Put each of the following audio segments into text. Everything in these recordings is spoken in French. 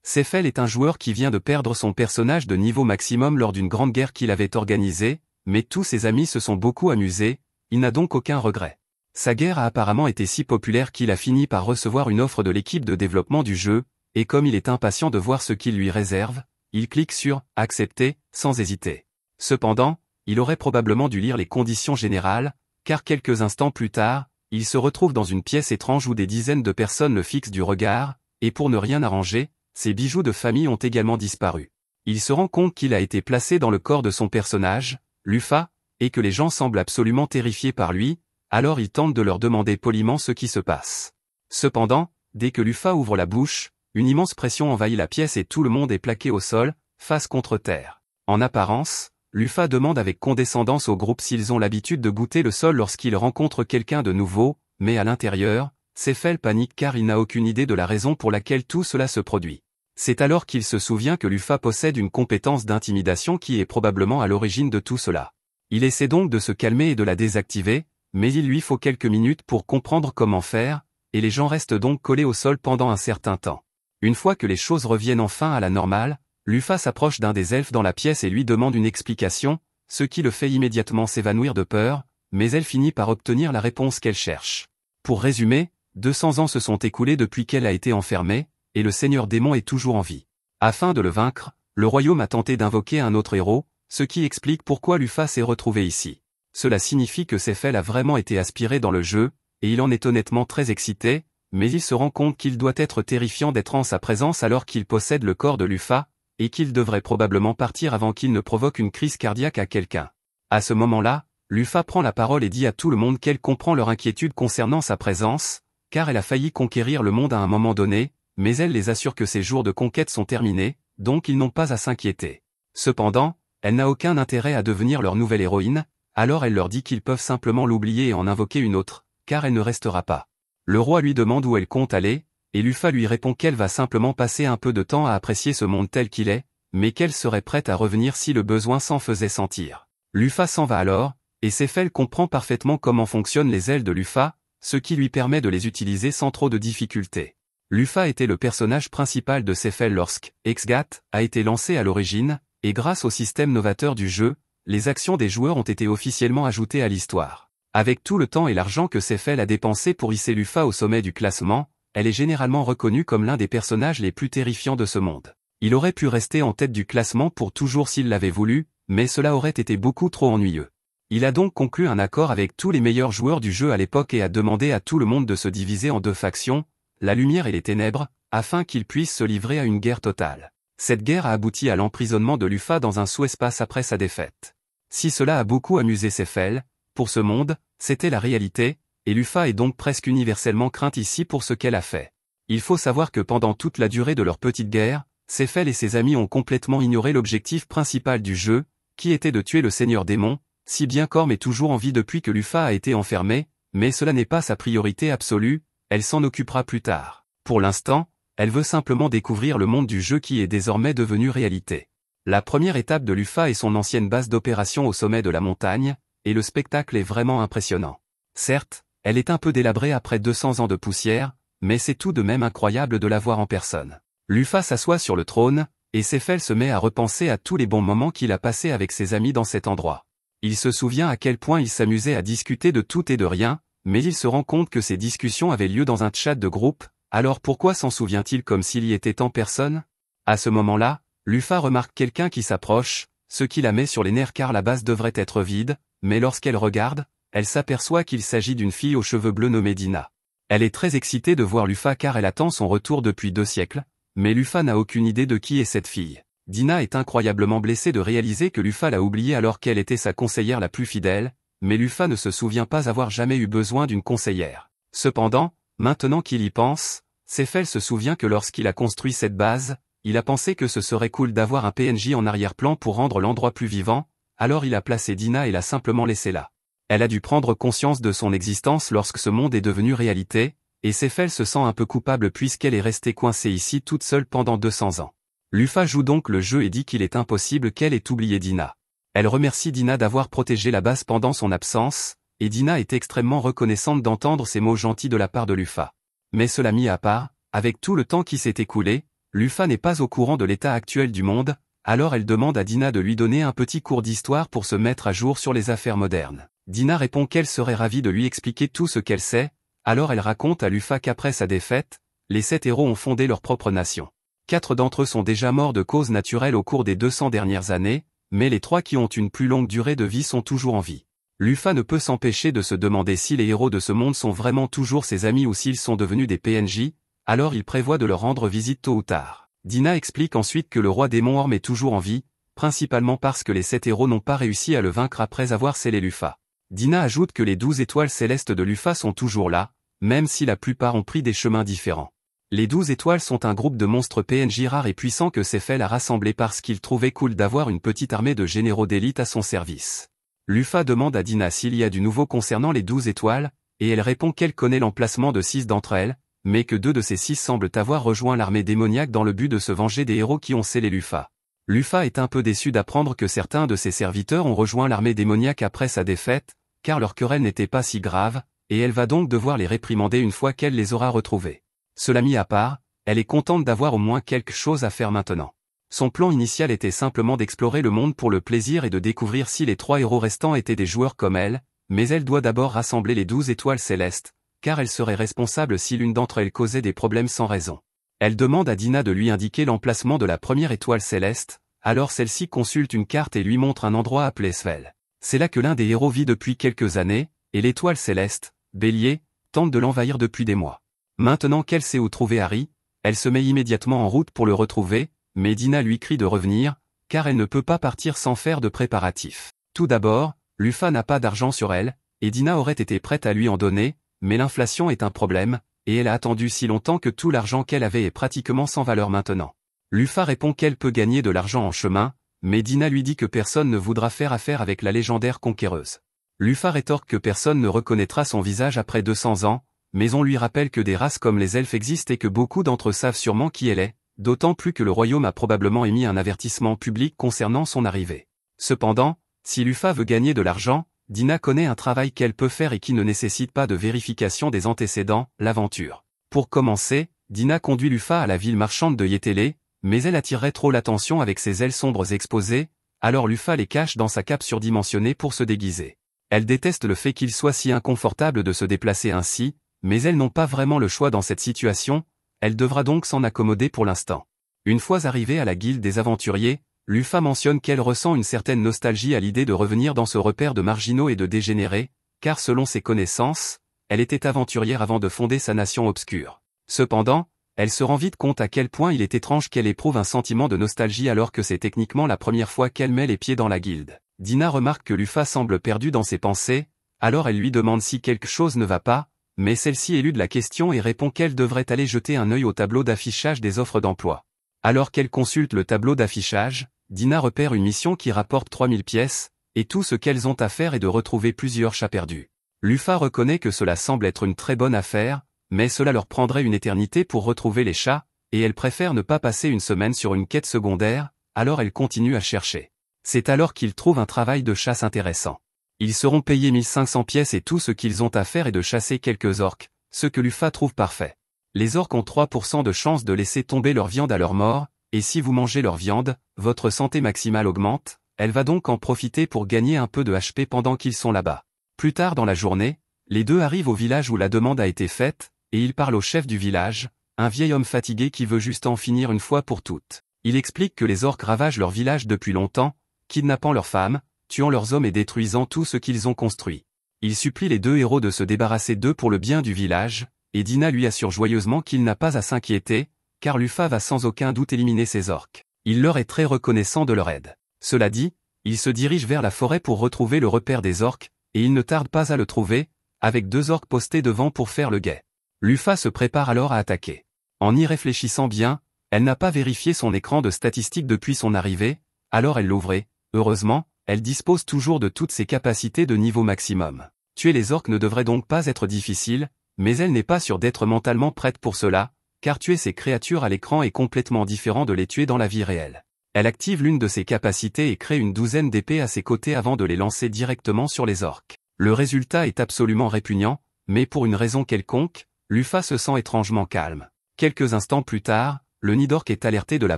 Seyfel est un joueur qui vient de perdre son personnage de niveau maximum lors d'une grande guerre qu'il avait organisée, mais tous ses amis se sont beaucoup amusés, il n'a donc aucun regret. Sa guerre a apparemment été si populaire qu'il a fini par recevoir une offre de l'équipe de développement du jeu, et comme il est impatient de voir ce qu'il lui réserve, il clique sur « Accepter » sans hésiter. Cependant, il aurait probablement dû lire les conditions générales, car quelques instants plus tard, il se retrouve dans une pièce étrange où des dizaines de personnes le fixent du regard, et pour ne rien arranger, ses bijoux de famille ont également disparu. Il se rend compte qu'il a été placé dans le corps de son personnage, Lufa, et que les gens semblent absolument terrifiés par lui, alors il tente de leur demander poliment ce qui se passe. Cependant, dès que Lufa ouvre la bouche, une immense pression envahit la pièce et tout le monde est plaqué au sol, face contre terre. En apparence, Lufa demande avec condescendance au groupe s'ils ont l'habitude de goûter le sol lorsqu'ils rencontrent quelqu'un de nouveau, mais à l'intérieur, Seyfel panique car il n'a aucune idée de la raison pour laquelle tout cela se produit. C'est alors qu'il se souvient que Lufa possède une compétence d'intimidation qui est probablement à l'origine de tout cela. Il essaie donc de se calmer et de la désactiver, mais il lui faut quelques minutes pour comprendre comment faire, et les gens restent donc collés au sol pendant un certain temps. Une fois que les choses reviennent enfin à la normale, Lufa s'approche d'un des elfes dans la pièce et lui demande une explication, ce qui le fait immédiatement s'évanouir de peur, mais elle finit par obtenir la réponse qu'elle cherche. Pour résumer, 200 ans se sont écoulés depuis qu'elle a été enfermée, et le seigneur démon est toujours en vie. Afin de le vaincre, le royaume a tenté d'invoquer un autre héros, ce qui explique pourquoi Lufa s'est retrouvé ici. Cela signifie que Seyfel a vraiment été aspiré dans le jeu, et il en est honnêtement très excité, mais il se rend compte qu'il doit être terrifiant d'être en sa présence alors qu'il possède le corps de Lufa, et qu'il devrait probablement partir avant qu'il ne provoque une crise cardiaque à quelqu'un. À ce moment-là, Lufa prend la parole et dit à tout le monde qu'elle comprend leur inquiétude concernant sa présence, car elle a failli conquérir le monde à un moment donné, mais elle les assure que ses jours de conquête sont terminés, donc ils n'ont pas à s'inquiéter. Cependant, elle n'a aucun intérêt à devenir leur nouvelle héroïne, alors elle leur dit qu'ils peuvent simplement l'oublier et en invoquer une autre, car elle ne restera pas. Le roi lui demande où elle compte aller, et Lufa lui répond qu'elle va simplement passer un peu de temps à apprécier ce monde tel qu'il est, mais qu'elle serait prête à revenir si le besoin s'en faisait sentir. Lufa s'en va alors, et Seyfel comprend parfaitement comment fonctionnent les ailes de Lufa, ce qui lui permet de les utiliser sans trop de difficultés. Lufa était le personnage principal de Seyfel lorsque Exgat a été lancé à l'origine, et grâce au système novateur du jeu, les actions des joueurs ont été officiellement ajoutées à l'histoire. Avec tout le temps et l'argent que Seyfel a dépensé pour hisser Lufa au sommet du classement, elle est généralement reconnue comme l'un des personnages les plus terrifiants de ce monde. Il aurait pu rester en tête du classement pour toujours s'il l'avait voulu, mais cela aurait été beaucoup trop ennuyeux. Il a donc conclu un accord avec tous les meilleurs joueurs du jeu à l'époque et a demandé à tout le monde de se diviser en deux factions, la lumière et les ténèbres, afin qu'ils puissent se livrer à une guerre totale. Cette guerre a abouti à l'emprisonnement de Lufa dans un sous-espace après sa défaite. Si cela a beaucoup amusé Seyfel, pour ce monde, c'était la réalité, et Lufa est donc presque universellement crainte ici pour ce qu'elle a fait. Il faut savoir que pendant toute la durée de leur petite guerre, Seyfel et ses amis ont complètement ignoré l'objectif principal du jeu, qui était de tuer le seigneur démon, si bien qu'Orm est toujours en vie depuis que Lufa a été enfermée, mais cela n'est pas sa priorité absolue, elle s'en occupera plus tard. Pour l'instant, elle veut simplement découvrir le monde du jeu qui est désormais devenu réalité. La première étape de Lufa est son ancienne base d'opération au sommet de la montagne, et le spectacle est vraiment impressionnant. Certes, elle est un peu délabrée après 200 ans de poussière, mais c'est tout de même incroyable de la voir en personne. Lufa s'assoit sur le trône, et Seyfel se met à repenser à tous les bons moments qu'il a passés avec ses amis dans cet endroit. Il se souvient à quel point il s'amusait à discuter de tout et de rien, mais il se rend compte que ces discussions avaient lieu dans un chat de groupe, alors pourquoi s'en souvient-il comme s'il y était en personne? À ce moment-là, Lufa remarque quelqu'un qui s'approche, ce qui la met sur les nerfs car la base devrait être vide, mais lorsqu'elle regarde, elle s'aperçoit qu'il s'agit d'une fille aux cheveux bleus nommée Dina. Elle est très excitée de voir Lufa car elle attend son retour depuis 2 siècles, mais Lufa n'a aucune idée de qui est cette fille. Dina est incroyablement blessée de réaliser que Lufa l'a oubliée alors qu'elle était sa conseillère la plus fidèle, mais Lufa ne se souvient pas avoir jamais eu besoin d'une conseillère. Cependant, maintenant qu'il y pense, Seyfel se souvient que lorsqu'il a construit cette base, il a pensé que ce serait cool d'avoir un PNJ en arrière-plan pour rendre l'endroit plus vivant, alors il a placé Dina et l'a simplement laissée là. Elle a dû prendre conscience de son existence lorsque ce monde est devenu réalité, et Seyfel se sent un peu coupable puisqu'elle est restée coincée ici toute seule pendant 200 ans. Lufa joue donc le jeu et dit qu'il est impossible qu'elle ait oublié Dina. Elle remercie Dina d'avoir protégé la base pendant son absence, et Dina est extrêmement reconnaissante d'entendre ces mots gentils de la part de Lufa. Mais cela mis à part, avec tout le temps qui s'est écoulé, Lufa n'est pas au courant de l'état actuel du monde, alors elle demande à Dina de lui donner un petit cours d'histoire pour se mettre à jour sur les affaires modernes. Dina répond qu'elle serait ravie de lui expliquer tout ce qu'elle sait, alors elle raconte à Lufa qu'après sa défaite, les 7 héros ont fondé leur propre nation. 4 d'entre eux sont déjà morts de causes naturelles au cours des 200 dernières années, mais les 3 qui ont une plus longue durée de vie sont toujours en vie. Lufa ne peut s'empêcher de se demander si les héros de ce monde sont vraiment toujours ses amis ou s'ils sont devenus des PNJ, alors il prévoit de leur rendre visite tôt ou tard. Dina explique ensuite que le roi démon Orm est toujours en vie, principalement parce que les 7 héros n'ont pas réussi à le vaincre après avoir scellé Lufa. Dina ajoute que les 12 étoiles célestes de Lufa sont toujours là, même si la plupart ont pris des chemins différents. Les 12 étoiles sont un groupe de monstres PNJ rares et puissants que Seyfel a rassemblés parce qu'il trouvait cool d'avoir une petite armée de généraux d'élite à son service. Lufa demande à Dina s'il y a du nouveau concernant les 12 étoiles, et elle répond qu'elle connaît l'emplacement de 6 d'entre elles, mais que 2 de ces 6 semblent avoir rejoint l'armée démoniaque dans le but de se venger des héros qui ont scellé Lufa. Lufa est un peu déçu d'apprendre que certains de ses serviteurs ont rejoint l'armée démoniaque après sa défaite, car leur querelle n'était pas si grave, et elle va donc devoir les réprimander une fois qu'elle les aura retrouvés. Cela mis à part, elle est contente d'avoir au moins quelque chose à faire maintenant. Son plan initial était simplement d'explorer le monde pour le plaisir et de découvrir si les 3 héros restants étaient des joueurs comme elle, mais elle doit d'abord rassembler les 12 étoiles célestes, car elle serait responsable si l'une d'entre elles causait des problèmes sans raison. Elle demande à Dina de lui indiquer l'emplacement de la première étoile céleste, alors celle-ci consulte une carte et lui montre un endroit appelé Svel. C'est là que l'un des héros vit depuis quelques années, et l'étoile céleste, Bélier, tente de l'envahir depuis des mois. Maintenant qu'elle sait où trouver Harry, elle se met immédiatement en route pour le retrouver, mais Dina lui crie de revenir, car elle ne peut pas partir sans faire de préparatifs. Tout d'abord, Lufa n'a pas d'argent sur elle, et Dina aurait été prête à lui en donner, mais l'inflation est un problème, et elle a attendu si longtemps que tout l'argent qu'elle avait est pratiquement sans valeur maintenant. Lufa répond qu'elle peut gagner de l'argent en chemin, mais Dina lui dit que personne ne voudra faire affaire avec la légendaire conquéreuse. Lufa rétorque que personne ne reconnaîtra son visage après 200 ans, mais on lui rappelle que des races comme les elfes existent et que beaucoup d'entre eux savent sûrement qui elle est, d'autant plus que le royaume a probablement émis un avertissement public concernant son arrivée. Cependant, si Lufa veut gagner de l'argent, Dina connaît un travail qu'elle peut faire et qui ne nécessite pas de vérification des antécédents, l'aventure. Pour commencer, Dina conduit Lufa à la ville marchande de Yétélé, mais elle attirerait trop l'attention avec ses ailes sombres exposées, alors Lufa les cache dans sa cape surdimensionnée pour se déguiser. Elle déteste le fait qu'il soit si inconfortable de se déplacer ainsi, mais elles n'ont pas vraiment le choix dans cette situation, elle devra donc s'en accommoder pour l'instant. Une fois arrivée à la guilde des aventuriers, Lufa mentionne qu'elle ressent une certaine nostalgie à l'idée de revenir dans ce repère de marginaux et de dégénérés, car selon ses connaissances, elle était aventurière avant de fonder sa nation obscure. Cependant, elle se rend vite compte à quel point il est étrange qu'elle éprouve un sentiment de nostalgie alors que c'est techniquement la première fois qu'elle met les pieds dans la guilde. Dina remarque que Lufa semble perdue dans ses pensées, alors elle lui demande si quelque chose ne va pas, mais celle-ci élude la question et répond qu'elle devrait aller jeter un œil au tableau d'affichage des offres d'emploi. Alors qu'elle consulte le tableau d'affichage, Dina repère une mission qui rapporte 3000 pièces, et tout ce qu'elles ont à faire est de retrouver plusieurs chats perdus. Lufa reconnaît que cela semble être une très bonne affaire, mais cela leur prendrait une éternité pour retrouver les chats, et elle préfère ne pas passer une semaine sur une quête secondaire, alors elle continue à chercher. C'est alors qu'ils trouvent un travail de chasse intéressant. Ils seront payés 1500 pièces et tout ce qu'ils ont à faire est de chasser quelques orques, ce que Lufa trouve parfait. Les orques ont 3% de chance de laisser tomber leur viande à leur mort, et si vous mangez leur viande, votre santé maximale augmente, elle va donc en profiter pour gagner un peu de HP pendant qu'ils sont là-bas. Plus tard dans la journée, les deux arrivent au village où la demande a été faite, et ils parlent au chef du village, un vieil homme fatigué qui veut juste en finir une fois pour toutes. Il explique que les orques ravagent leur village depuis longtemps, kidnappant leurs femmes, tuant leurs hommes et détruisant tout ce qu'ils ont construit. Il supplie les deux héros de se débarrasser d'eux pour le bien du village, et Dina lui assure joyeusement qu'il n'a pas à s'inquiéter, car Lufa va sans aucun doute éliminer ces orques. Il leur est très reconnaissant de leur aide. Cela dit, il se dirige vers la forêt pour retrouver le repère des orques, et il ne tarde pas à le trouver, avec deux orques postés devant pour faire le guet. Lufa se prépare alors à attaquer. En y réfléchissant bien, elle n'a pas vérifié son écran de statistiques depuis son arrivée, alors elle l'ouvrait. Heureusement, elle dispose toujours de toutes ses capacités de niveau maximum. Tuer les orques ne devrait donc pas être difficile, mais elle n'est pas sûre d'être mentalement prête pour cela, car tuer ces créatures à l'écran est complètement différent de les tuer dans la vie réelle. Elle active l'une de ses capacités et crée une douzaine d'épées à ses côtés avant de les lancer directement sur les orques. Le résultat est absolument répugnant, mais pour une raison quelconque, Lufa se sent étrangement calme. Quelques instants plus tard, le nid d'orques est alerté de la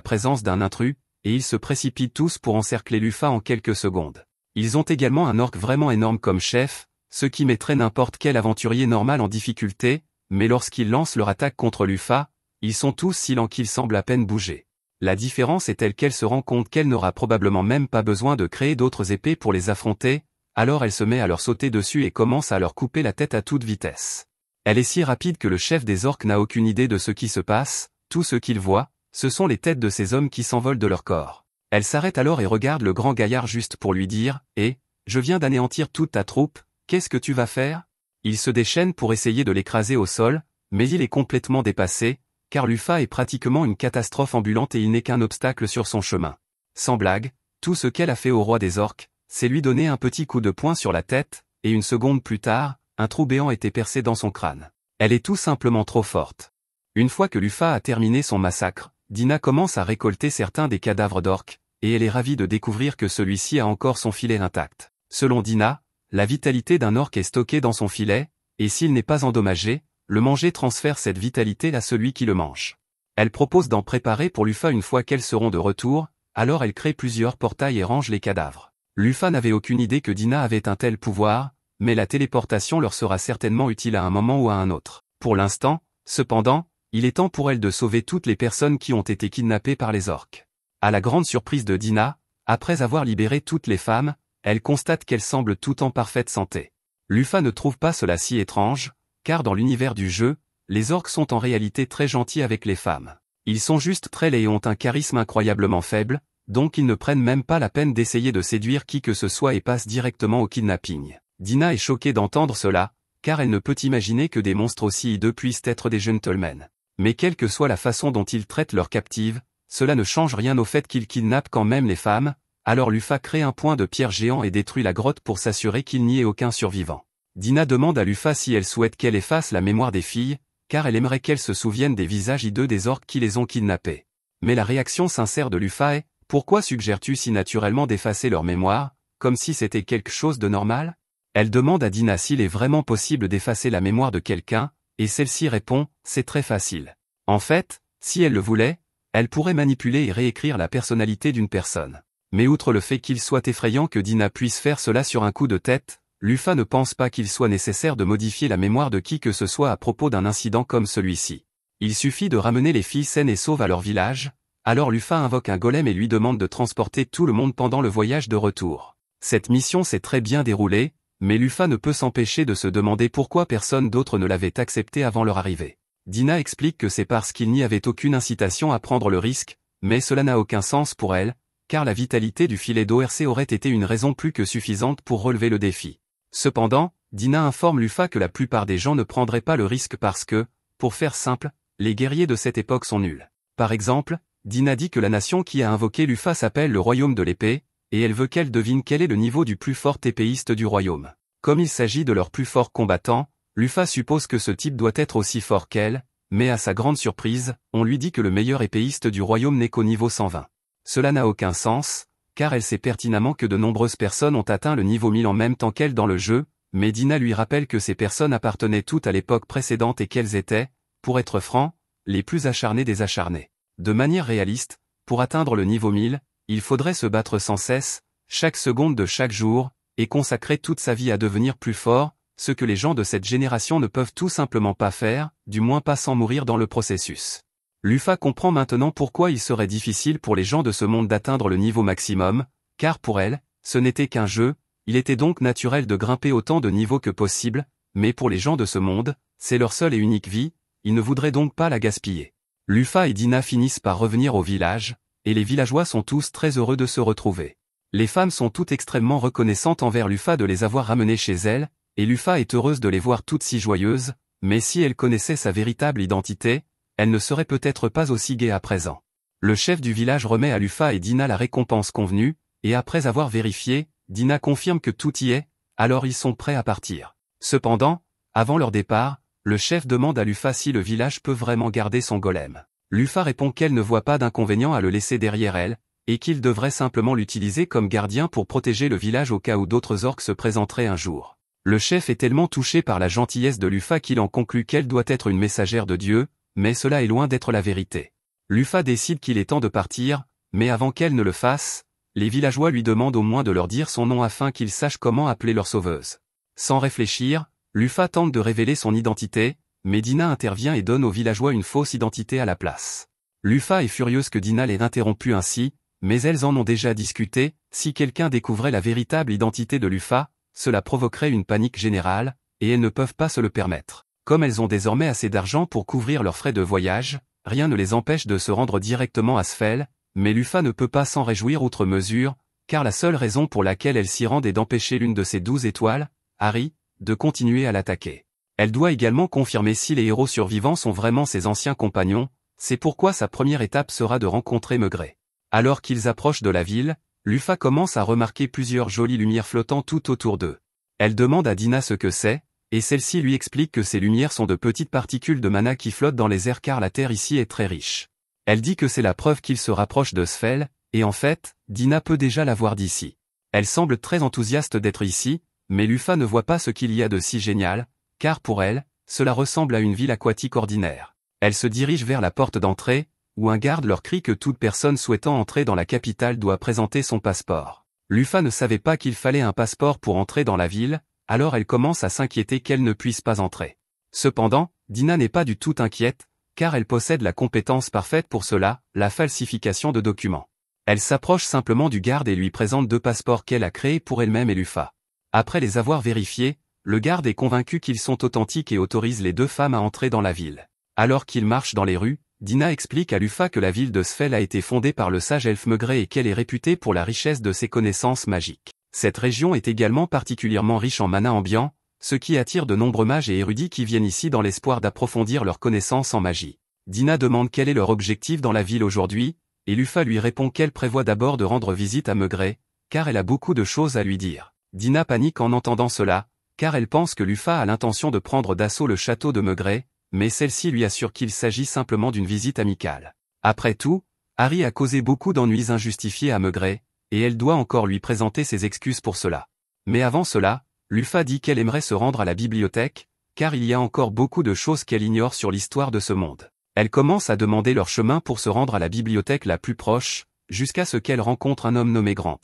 présence d'un intrus, et ils se précipitent tous pour encercler Lufa en quelques secondes. Ils ont également un orque vraiment énorme comme chef, ce qui mettrait n'importe quel aventurier normal en difficulté, mais lorsqu'ils lancent leur attaque contre Lufa, ils sont tous si lents qu'ils semblent à peine bouger. La différence est telle qu'elle se rend compte qu'elle n'aura probablement même pas besoin de créer d'autres épées pour les affronter, alors elle se met à leur sauter dessus et commence à leur couper la tête à toute vitesse. Elle est si rapide que le chef des orques n'a aucune idée de ce qui se passe, tout ce qu'il voit, ce sont les têtes de ces hommes qui s'envolent de leur corps. Elle s'arrête alors et regarde le grand gaillard juste pour lui dire « Eh, je viens d'anéantir toute ta troupe, qu'est-ce que tu vas faire ?» Il se déchaîne pour essayer de l'écraser au sol, mais il est complètement dépassé, car Lufa est pratiquement une catastrophe ambulante et il n'est qu'un obstacle sur son chemin. Sans blague, tout ce qu'elle a fait au roi des orques, c'est lui donner un petit coup de poing sur la tête, et une seconde plus tard, un trou béant était percé dans son crâne. Elle est tout simplement trop forte. Une fois que Lufa a terminé son massacre, Dina commence à récolter certains des cadavres d'orques, et elle est ravie de découvrir que celui-ci a encore son filet intact. Selon Dina, la vitalité d'un orque est stockée dans son filet, et s'il n'est pas endommagé, le manger transfère cette vitalité à celui qui le mange. Elle propose d'en préparer pour Lufa une fois qu'elles seront de retour, alors elle crée plusieurs portails et range les cadavres. Lufa n'avait aucune idée que Dina avait un tel pouvoir, mais la téléportation leur sera certainement utile à un moment ou à un autre. Pour l'instant, cependant, il est temps pour elle de sauver toutes les personnes qui ont été kidnappées par les orques. À la grande surprise de Dina, après avoir libéré toutes les femmes, elle constate qu'elles semblent toutes en parfaite santé. Lufa ne trouve pas cela si étrange, car dans l'univers du jeu, les orques sont en réalité très gentils avec les femmes. Ils sont juste très laids et ont un charisme incroyablement faible, donc ils ne prennent même pas la peine d'essayer de séduire qui que ce soit et passent directement au kidnapping. Dina est choquée d'entendre cela, car elle ne peut imaginer que des monstres aussi hideux puissent être des gentlemen. Mais quelle que soit la façon dont ils traitent leurs captives, cela ne change rien au fait qu'ils kidnappent quand même les femmes, alors Lufa crée un point de pierre géant et détruit la grotte pour s'assurer qu'il n'y ait aucun survivant. Dina demande à Lufa si elle souhaite qu'elle efface la mémoire des filles, car elle aimerait qu'elles se souviennent des visages hideux des orques qui les ont kidnappées. Mais la réaction sincère de Lufa est « Pourquoi suggères-tu si naturellement d'effacer leur mémoire, comme si c'était quelque chose de normal ?» Elle demande à Dina s'il est vraiment possible d'effacer la mémoire de quelqu'un, et celle-ci répond « C'est très facile. En fait, si elle le voulait, elle pourrait manipuler et réécrire la personnalité d'une personne. » Mais outre le fait qu'il soit effrayant que Dina puisse faire cela sur un coup de tête, Lufa ne pense pas qu'il soit nécessaire de modifier la mémoire de qui que ce soit à propos d'un incident comme celui-ci. Il suffit de ramener les filles saines et sauves à leur village, alors Lufa invoque un golem et lui demande de transporter tout le monde pendant le voyage de retour. Cette mission s'est très bien déroulée, mais Lufa ne peut s'empêcher de se demander pourquoi personne d'autre ne l'avait accepté avant leur arrivée. Dina explique que c'est parce qu'il n'y avait aucune incitation à prendre le risque, mais cela n'a aucun sens pour elle, car la vitalité du filet d'ORC aurait été une raison plus que suffisante pour relever le défi. Cependant, Dina informe Lufa que la plupart des gens ne prendraient pas le risque parce que, pour faire simple, les guerriers de cette époque sont nuls. Par exemple, Dina dit que la nation qui a invoqué Lufa s'appelle le Royaume de l'Épée, et elle veut qu'elle devine quel est le niveau du plus fort épéiste du royaume. Comme il s'agit de leur plus fort combattant, Lufa suppose que ce type doit être aussi fort qu'elle, mais à sa grande surprise, on lui dit que le meilleur épéiste du royaume n'est qu'au niveau 120. Cela n'a aucun sens, car elle sait pertinemment que de nombreuses personnes ont atteint le niveau 1000 en même temps qu'elle dans le jeu, mais Dina lui rappelle que ces personnes appartenaient toutes à l'époque précédente et qu'elles étaient, pour être franc, les plus acharnées des acharnés. De manière réaliste, pour atteindre le niveau 1000, il faudrait se battre sans cesse, chaque seconde de chaque jour, et consacrer toute sa vie à devenir plus fort, ce que les gens de cette génération ne peuvent tout simplement pas faire, du moins pas sans mourir dans le processus. Lufa comprend maintenant pourquoi il serait difficile pour les gens de ce monde d'atteindre le niveau maximum, car pour elle, ce n'était qu'un jeu, il était donc naturel de grimper autant de niveaux que possible, mais pour les gens de ce monde, c'est leur seule et unique vie, ils ne voudraient donc pas la gaspiller. Lufa et Dina finissent par revenir au village, et les villageois sont tous très heureux de se retrouver. Les femmes sont toutes extrêmement reconnaissantes envers Lufa de les avoir ramenées chez elles, et Lufa est heureuse de les voir toutes si joyeuses, mais si elle connaissait sa véritable identité, elle ne serait peut-être pas aussi gaie à présent. Le chef du village remet à Lufa et Dina la récompense convenue, et après avoir vérifié, Dina confirme que tout y est, alors ils sont prêts à partir. Cependant, avant leur départ, le chef demande à Lufa si le village peut vraiment garder son golem. Lufa répond qu'elle ne voit pas d'inconvénient à le laisser derrière elle, et qu'il devrait simplement l'utiliser comme gardien pour protéger le village au cas où d'autres orques se présenteraient un jour. Le chef est tellement touché par la gentillesse de Lufa qu'il en conclut qu'elle doit être une messagère de Dieu, mais cela est loin d'être la vérité. Lufa décide qu'il est temps de partir, mais avant qu'elle ne le fasse, les villageois lui demandent au moins de leur dire son nom afin qu'ils sachent comment appeler leur sauveuse. Sans réfléchir, Lufa tente de révéler son identité, mais Dina intervient et donne aux villageois une fausse identité à la place. Lufa est furieuse que Dina l'ait interrompue ainsi, mais elles en ont déjà discuté, si quelqu'un découvrait la véritable identité de Lufa, cela provoquerait une panique générale, et elles ne peuvent pas se le permettre. Comme elles ont désormais assez d'argent pour couvrir leurs frais de voyage, rien ne les empêche de se rendre directement à Sfel, mais Lufa ne peut pas s'en réjouir outre mesure, car la seule raison pour laquelle elle s'y rend est d'empêcher l'une de ses 12 étoiles, Harry, de continuer à l'attaquer. Elle doit également confirmer si les héros survivants sont vraiment ses anciens compagnons, c'est pourquoi sa première étape sera de rencontrer Maigret. Alors qu'ils approchent de la ville, Lufa commence à remarquer plusieurs jolies lumières flottant tout autour d'eux. Elle demande à Dina ce que c'est, et celle-ci lui explique que ces lumières sont de petites particules de mana qui flottent dans les airs car la terre ici est très riche. Elle dit que c'est la preuve qu'il se rapproche de Sfel, et en fait, Dina peut déjà la voir d'ici. Elle semble très enthousiaste d'être ici, mais Lufa ne voit pas ce qu'il y a de si génial, car pour elle, cela ressemble à une ville aquatique ordinaire. Elle se dirige vers la porte d'entrée, où un garde leur crie que toute personne souhaitant entrer dans la capitale doit présenter son passeport. Lufa ne savait pas qu'il fallait un passeport pour entrer dans la ville, alors elle commence à s'inquiéter qu'elle ne puisse pas entrer. Cependant, Dina n'est pas du tout inquiète, car elle possède la compétence parfaite pour cela, la falsification de documents. Elle s'approche simplement du garde et lui présente 2 passeports qu'elle a créés pour elle-même et Lufa. Après les avoir vérifiés, le garde est convaincu qu'ils sont authentiques et autorise les 2 femmes à entrer dans la ville. Alors qu'ils marchent dans les rues, Dina explique à Lufa que la ville de Sfel a été fondée par le sage elfe Maigret et qu'elle est réputée pour la richesse de ses connaissances magiques. Cette région est également particulièrement riche en mana ambiant, ce qui attire de nombreux mages et érudits qui viennent ici dans l'espoir d'approfondir leurs connaissances en magie. Dina demande quel est leur objectif dans la ville aujourd'hui, et Lufa lui répond qu'elle prévoit d'abord de rendre visite à Maigret, car elle a beaucoup de choses à lui dire. Dina panique en entendant cela, car elle pense que Lufa a l'intention de prendre d'assaut le château de Maigret, mais celle-ci lui assure qu'il s'agit simplement d'une visite amicale. Après tout, Harry a causé beaucoup d'ennuis injustifiés à Maigret, et elle doit encore lui présenter ses excuses pour cela. Mais avant cela, Lufa dit qu'elle aimerait se rendre à la bibliothèque, car il y a encore beaucoup de choses qu'elle ignore sur l'histoire de ce monde. Elle commence à demander leur chemin pour se rendre à la bibliothèque la plus proche, jusqu'à ce qu'elle rencontre un homme nommé Grants.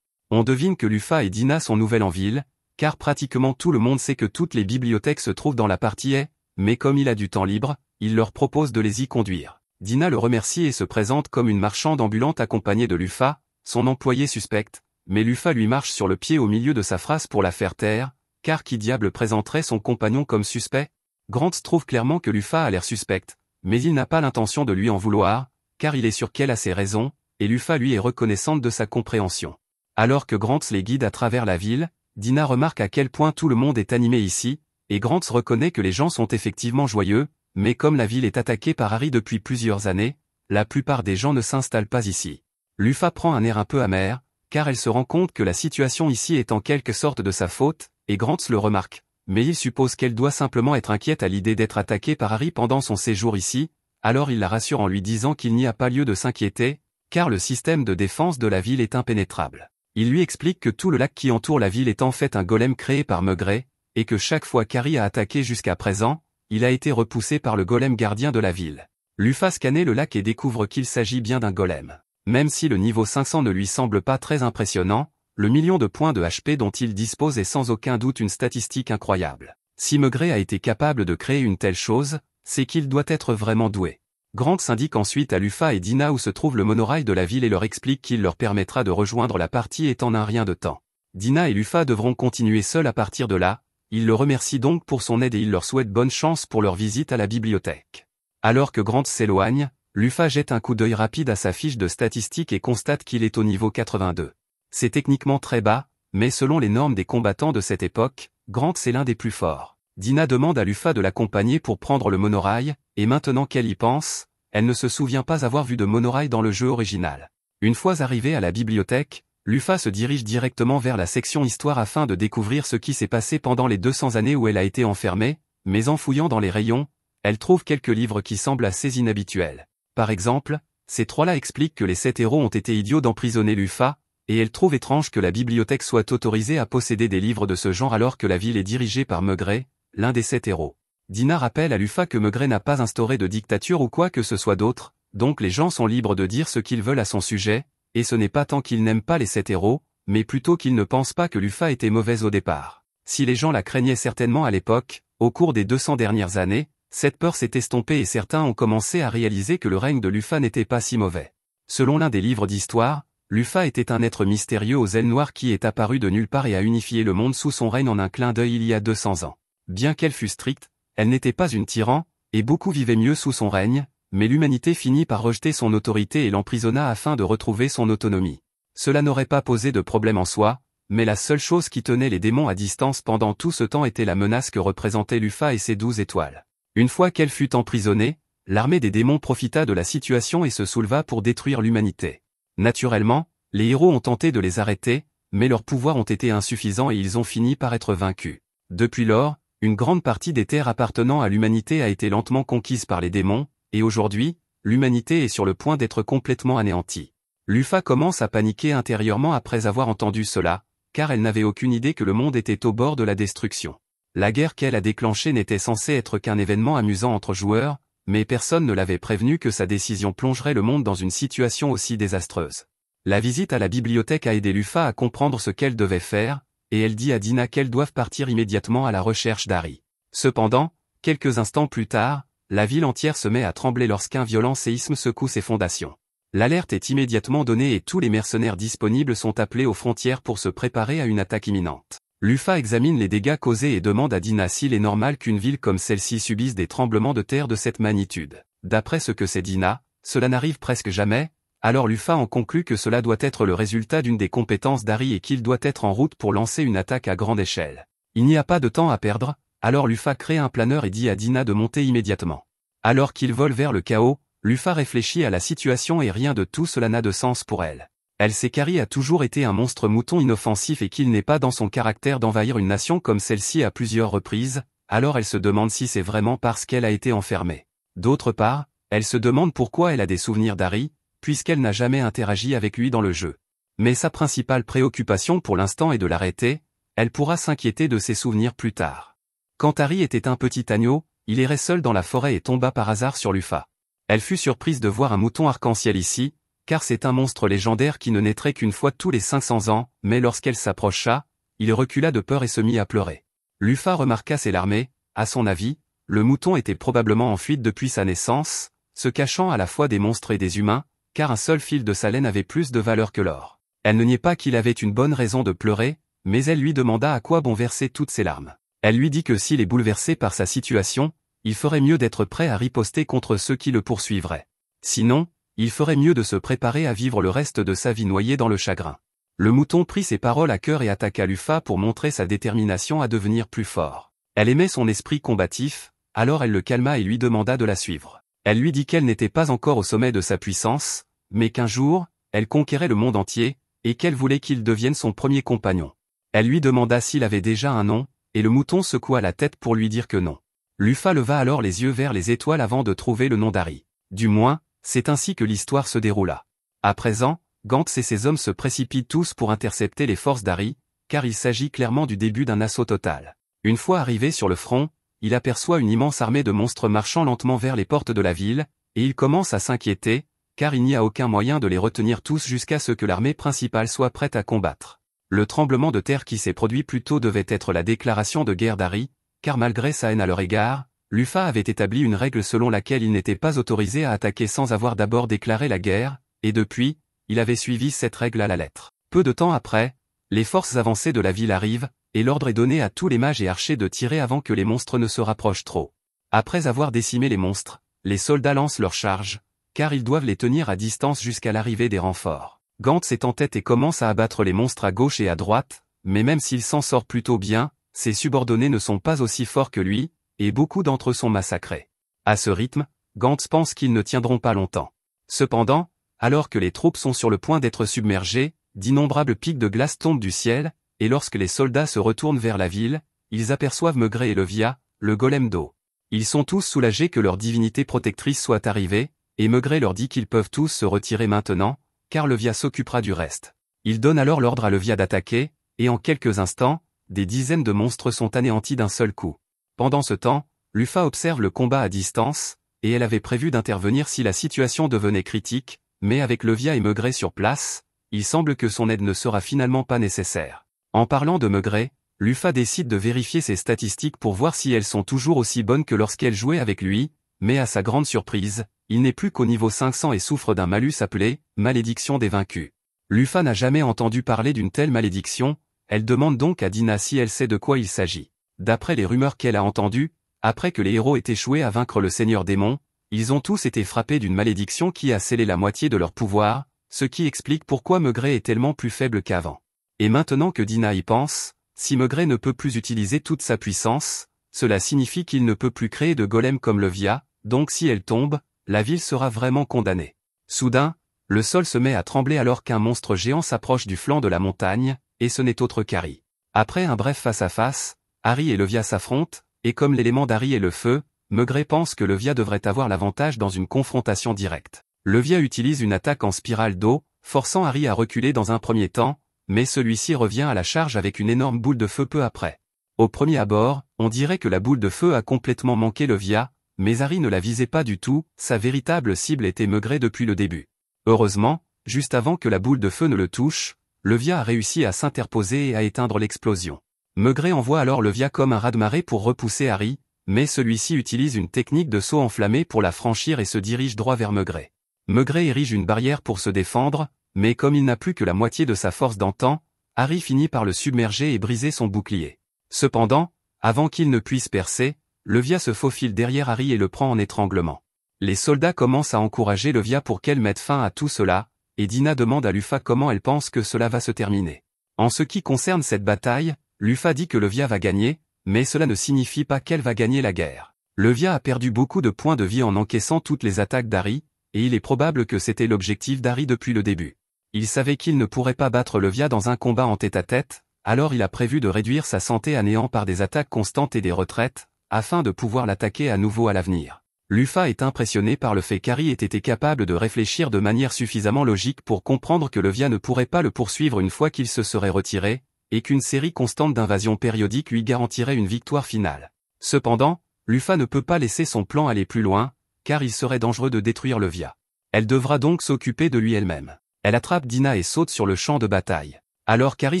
On devine que Lufa et Dina sont nouvelles en ville, car pratiquement tout le monde sait que toutes les bibliothèques se trouvent dans la partie A, mais comme il a du temps libre, il leur propose de les y conduire. Dina le remercie et se présente comme une marchande ambulante accompagnée de Lufa, son employé suspecte, mais Lufa lui marche sur le pied au milieu de sa phrase pour la faire taire, car qui diable présenterait son compagnon comme suspect? Grants trouve clairement que Lufa a l'air suspecte, mais il n'a pas l'intention de lui en vouloir, car il est sûr qu'elle a ses raisons, et Lufa lui est reconnaissante de sa compréhension. Alors que Grants les guide à travers la ville, Dina remarque à quel point tout le monde est animé ici, et Grants reconnaît que les gens sont effectivement joyeux, mais comme la ville est attaquée par Harry depuis plusieurs années, la plupart des gens ne s'installent pas ici. Lufa prend un air un peu amer, car elle se rend compte que la situation ici est en quelque sorte de sa faute, et Grants le remarque, mais il suppose qu'elle doit simplement être inquiète à l'idée d'être attaquée par Harry pendant son séjour ici, alors il la rassure en lui disant qu'il n'y a pas lieu de s'inquiéter, car le système de défense de la ville est impénétrable. Il lui explique que tout le lac qui entoure la ville est en fait un golem créé par Maigret, et que chaque fois qu'Harry a attaqué jusqu'à présent, il a été repoussé par le golem gardien de la ville. Lufa scanne le lac et découvre qu'il s'agit bien d'un golem. Même si le niveau 500 ne lui semble pas très impressionnant, le million de points de HP dont il dispose est sans aucun doute une statistique incroyable. Si Maigret a été capable de créer une telle chose, c'est qu'il doit être vraiment doué. Grants indique ensuite à Lufa et Dina où se trouve le monorail de la ville et leur explique qu'il leur permettra de rejoindre la partie étant un rien de temps. Dina et Lufa devront continuer seuls à partir de là, il le remercie donc pour son aide et il leur souhaite bonne chance pour leur visite à la bibliothèque. Alors que Grants s'éloigne, Lufa jette un coup d'œil rapide à sa fiche de statistiques et constate qu'il est au niveau 82. C'est techniquement très bas, mais selon les normes des combattants de cette époque, Grants est l'un des plus forts. Dina demande à Lufa de l'accompagner pour prendre le monorail, et maintenant qu'elle y pense, elle ne se souvient pas avoir vu de monorail dans le jeu original. Une fois arrivée à la bibliothèque, Lufa se dirige directement vers la section histoire afin de découvrir ce qui s'est passé pendant les 200 années où elle a été enfermée, mais en fouillant dans les rayons, elle trouve quelques livres qui semblent assez inhabituels. Par exemple, ces 3-là expliquent que les 7 héros ont été idiots d'emprisonner Lufa, et elle trouve étrange que la bibliothèque soit autorisée à posséder des livres de ce genre alors que la ville est dirigée par Maigret, l'un des 7 héros. Dina rappelle à Lufa que Maigret n'a pas instauré de dictature ou quoi que ce soit d'autre, donc les gens sont libres de dire ce qu'ils veulent à son sujet, et ce n'est pas tant qu'ils n'aiment pas les 7 héros, mais plutôt qu'ils ne pensent pas que Lufa était mauvaise au départ. Si les gens la craignaient certainement à l'époque, au cours des 200 dernières années, cette peur s'est estompée et certains ont commencé à réaliser que le règne de Lufa n'était pas si mauvais. Selon l'un des livres d'histoire, Lufa était un être mystérieux aux ailes noires qui est apparu de nulle part et a unifié le monde sous son règne en un clin d'œil il y a 200 ans. Bien qu'elle fût stricte, elle n'était pas une tyran, et beaucoup vivaient mieux sous son règne, mais l'humanité finit par rejeter son autorité et l'emprisonna afin de retrouver son autonomie. Cela n'aurait pas posé de problème en soi, mais la seule chose qui tenait les démons à distance pendant tout ce temps était la menace que représentaient Lufa et ses 12 étoiles. Une fois qu'elle fut emprisonnée, l'armée des démons profita de la situation et se souleva pour détruire l'humanité. Naturellement, les héros ont tenté de les arrêter, mais leurs pouvoirs ont été insuffisants et ils ont fini par être vaincus. Depuis lors, une grande partie des terres appartenant à l'humanité a été lentement conquise par les démons, et aujourd'hui, l'humanité est sur le point d'être complètement anéantie. Lufa commence à paniquer intérieurement après avoir entendu cela, car elle n'avait aucune idée que le monde était au bord de la destruction. La guerre qu'elle a déclenchée n'était censée être qu'un événement amusant entre joueurs, mais personne ne l'avait prévenu que sa décision plongerait le monde dans une situation aussi désastreuse. La visite à la bibliothèque a aidé Lufa à comprendre ce qu'elle devait faire, et elle dit à Dina qu'elles doivent partir immédiatement à la recherche d'Harry. Cependant, quelques instants plus tard, la ville entière se met à trembler lorsqu'un violent séisme secoue ses fondations. L'alerte est immédiatement donnée et tous les mercenaires disponibles sont appelés aux frontières pour se préparer à une attaque imminente. Lufa examine les dégâts causés et demande à Dina s'il est normal qu'une ville comme celle-ci subisse des tremblements de terre de cette magnitude. D'après ce que sait Dina, cela n'arrive presque jamais, alors Lufa en conclut que cela doit être le résultat d'une des compétences d'Harry et qu'il doit être en route pour lancer une attaque à grande échelle. Il n'y a pas de temps à perdre, alors Lufa crée un planeur et dit à Dina de monter immédiatement. Alors qu'il vole vers le chaos, Lufa réfléchit à la situation et rien de tout cela n'a de sens pour elle. Elle sait qu'Harry a toujours été un monstre mouton inoffensif et qu'il n'est pas dans son caractère d'envahir une nation comme celle-ci à plusieurs reprises, alors elle se demande si c'est vraiment parce qu'elle a été enfermée. D'autre part, elle se demande pourquoi elle a des souvenirs d'Harry, puisqu'elle n'a jamais interagi avec lui dans le jeu. Mais sa principale préoccupation pour l'instant est de l'arrêter, elle pourra s'inquiéter de ses souvenirs plus tard. Quand Harry était un petit agneau, il errait seul dans la forêt et tomba par hasard sur Lufa. Elle fut surprise de voir un mouton arc-en-ciel ici, car c'est un monstre légendaire qui ne naîtrait qu'une fois tous les 500 ans, mais lorsqu'elle s'approcha, il recula de peur et se mit à pleurer. Lufa remarqua ses larmées, à son avis, le mouton était probablement en fuite depuis sa naissance, se cachant à la fois des monstres et des humains, car un seul fil de sa laine avait plus de valeur que l'or. Elle ne niait pas qu'il avait une bonne raison de pleurer, mais elle lui demanda à quoi bon verser toutes ses larmes. Elle lui dit que s'il est bouleversé par sa situation, il ferait mieux d'être prêt à riposter contre ceux qui le poursuivraient. Sinon, il ferait mieux de se préparer à vivre le reste de sa vie noyé dans le chagrin. Le mouton prit ses paroles à cœur et attaqua Lufa pour montrer sa détermination à devenir plus fort. Elle aimait son esprit combatif, alors elle le calma et lui demanda de la suivre. Elle lui dit qu'elle n'était pas encore au sommet de sa puissance, mais qu'un jour, elle conquérait le monde entier, et qu'elle voulait qu'il devienne son premier compagnon. Elle lui demanda s'il avait déjà un nom, et le mouton secoua la tête pour lui dire que non. Lufa leva alors les yeux vers les étoiles avant de trouver le nom d'Harry. Du moins, c'est ainsi que l'histoire se déroula. À présent, Gantz et ses hommes se précipitent tous pour intercepter les forces d'Harry, car il s'agit clairement du début d'un assaut total. Une fois arrivé sur le front, il aperçoit une immense armée de monstres marchant lentement vers les portes de la ville, et il commence à s'inquiéter, car il n'y a aucun moyen de les retenir tous jusqu'à ce que l'armée principale soit prête à combattre. Le tremblement de terre qui s'est produit plus tôt devait être la déclaration de guerre d'Harry, car malgré sa haine à leur égard, Lufa avait établi une règle selon laquelle il n'était pas autorisé à attaquer sans avoir d'abord déclaré la guerre, et depuis, il avait suivi cette règle à la lettre. Peu de temps après, les forces avancées de la ville arrivent, et l'ordre est donné à tous les mages et archers de tirer avant que les monstres ne se rapprochent trop. Après avoir décimé les monstres, les soldats lancent leurs charges, car ils doivent les tenir à distance jusqu'à l'arrivée des renforts. Gantz est en tête et commence à abattre les monstres à gauche et à droite, mais même s'il s'en sort plutôt bien, ses subordonnés ne sont pas aussi forts que lui, et beaucoup d'entre eux sont massacrés. À ce rythme, Gantz pense qu'ils ne tiendront pas longtemps. Cependant, alors que les troupes sont sur le point d'être submergées, d'innombrables pics de glace tombent du ciel, et lorsque les soldats se retournent vers la ville, ils aperçoivent Maugret et Levia, le golem d'eau. Ils sont tous soulagés que leur divinité protectrice soit arrivée, et Maugret leur dit qu'ils peuvent tous se retirer maintenant, car Levia s'occupera du reste. Il donne alors l'ordre à Levia d'attaquer, et en quelques instants, des dizaines de monstres sont anéantis d'un seul coup. Pendant ce temps, Lufa observe le combat à distance, et elle avait prévu d'intervenir si la situation devenait critique, mais avec Levia et Maigret sur place, il semble que son aide ne sera finalement pas nécessaire. En parlant de Maigret, Lufa décide de vérifier ses statistiques pour voir si elles sont toujours aussi bonnes que lorsqu'elle jouait avec lui, mais à sa grande surprise, il n'est plus qu'au niveau 500 et souffre d'un malus appelé « malédiction des vaincus ». Lufa n'a jamais entendu parler d'une telle malédiction, elle demande donc à Dina si elle sait de quoi il s'agit. D'après les rumeurs qu'elle a entendues, après que les héros aient échoué à vaincre le Seigneur Démon, ils ont tous été frappés d'une malédiction qui a scellé la moitié de leur pouvoir, ce qui explique pourquoi Maigret est tellement plus faible qu'avant. Et maintenant que Dina y pense, si Maigret ne peut plus utiliser toute sa puissance, cela signifie qu'il ne peut plus créer de golem comme Levia, donc si elle tombe, la ville sera vraiment condamnée. Soudain, le sol se met à trembler alors qu'un monstre géant s'approche du flanc de la montagne, et ce n'est autre qu'Harry. Après un bref face-à-face, Harry et Levia s'affrontent, et comme l'élément d'Harry est le feu, Maigret pense que Levia devrait avoir l'avantage dans une confrontation directe. Levia utilise une attaque en spirale d'eau, forçant Harry à reculer dans un premier temps, mais celui-ci revient à la charge avec une énorme boule de feu peu après. Au premier abord, on dirait que la boule de feu a complètement manqué Levia, mais Harry ne la visait pas du tout, sa véritable cible était Maigret depuis le début. Heureusement, juste avant que la boule de feu ne le touche, Levia a réussi à s'interposer et à éteindre l'explosion. Maigret envoie alors Levia comme un raz-de-marée pour repousser Harry, mais celui-ci utilise une technique de saut enflammé pour la franchir et se dirige droit vers Maigret. Maigret érige une barrière pour se défendre, mais comme il n'a plus que la moitié de sa force d'antan, Harry finit par le submerger et briser son bouclier. Cependant, avant qu'il ne puisse percer, Levia se faufile derrière Harry et le prend en étranglement. Les soldats commencent à encourager Levia pour qu'elle mette fin à tout cela, et Dina demande à Lufa comment elle pense que cela va se terminer. En ce qui concerne cette bataille, Lufa dit que Levia va gagner, mais cela ne signifie pas qu'elle va gagner la guerre. Levia a perdu beaucoup de points de vie en encaissant toutes les attaques d'Harry, et il est probable que c'était l'objectif d'Harry depuis le début. Il savait qu'il ne pourrait pas battre Levia dans un combat en tête-à-tête, alors il a prévu de réduire sa santé à néant par des attaques constantes et des retraites, afin de pouvoir l'attaquer à nouveau à l'avenir. Lufa est impressionné par le fait qu'Harry ait été capable de réfléchir de manière suffisamment logique pour comprendre que Levia ne pourrait pas le poursuivre une fois qu'il se serait retiré, et qu'une série constante d'invasions périodiques lui garantirait une victoire finale. Cependant, Lufa ne peut pas laisser son plan aller plus loin, car il serait dangereux de détruire Levia. Elle devra donc s'occuper de lui elle-même. Elle attrape Dina et saute sur le champ de bataille. Alors qu'Harry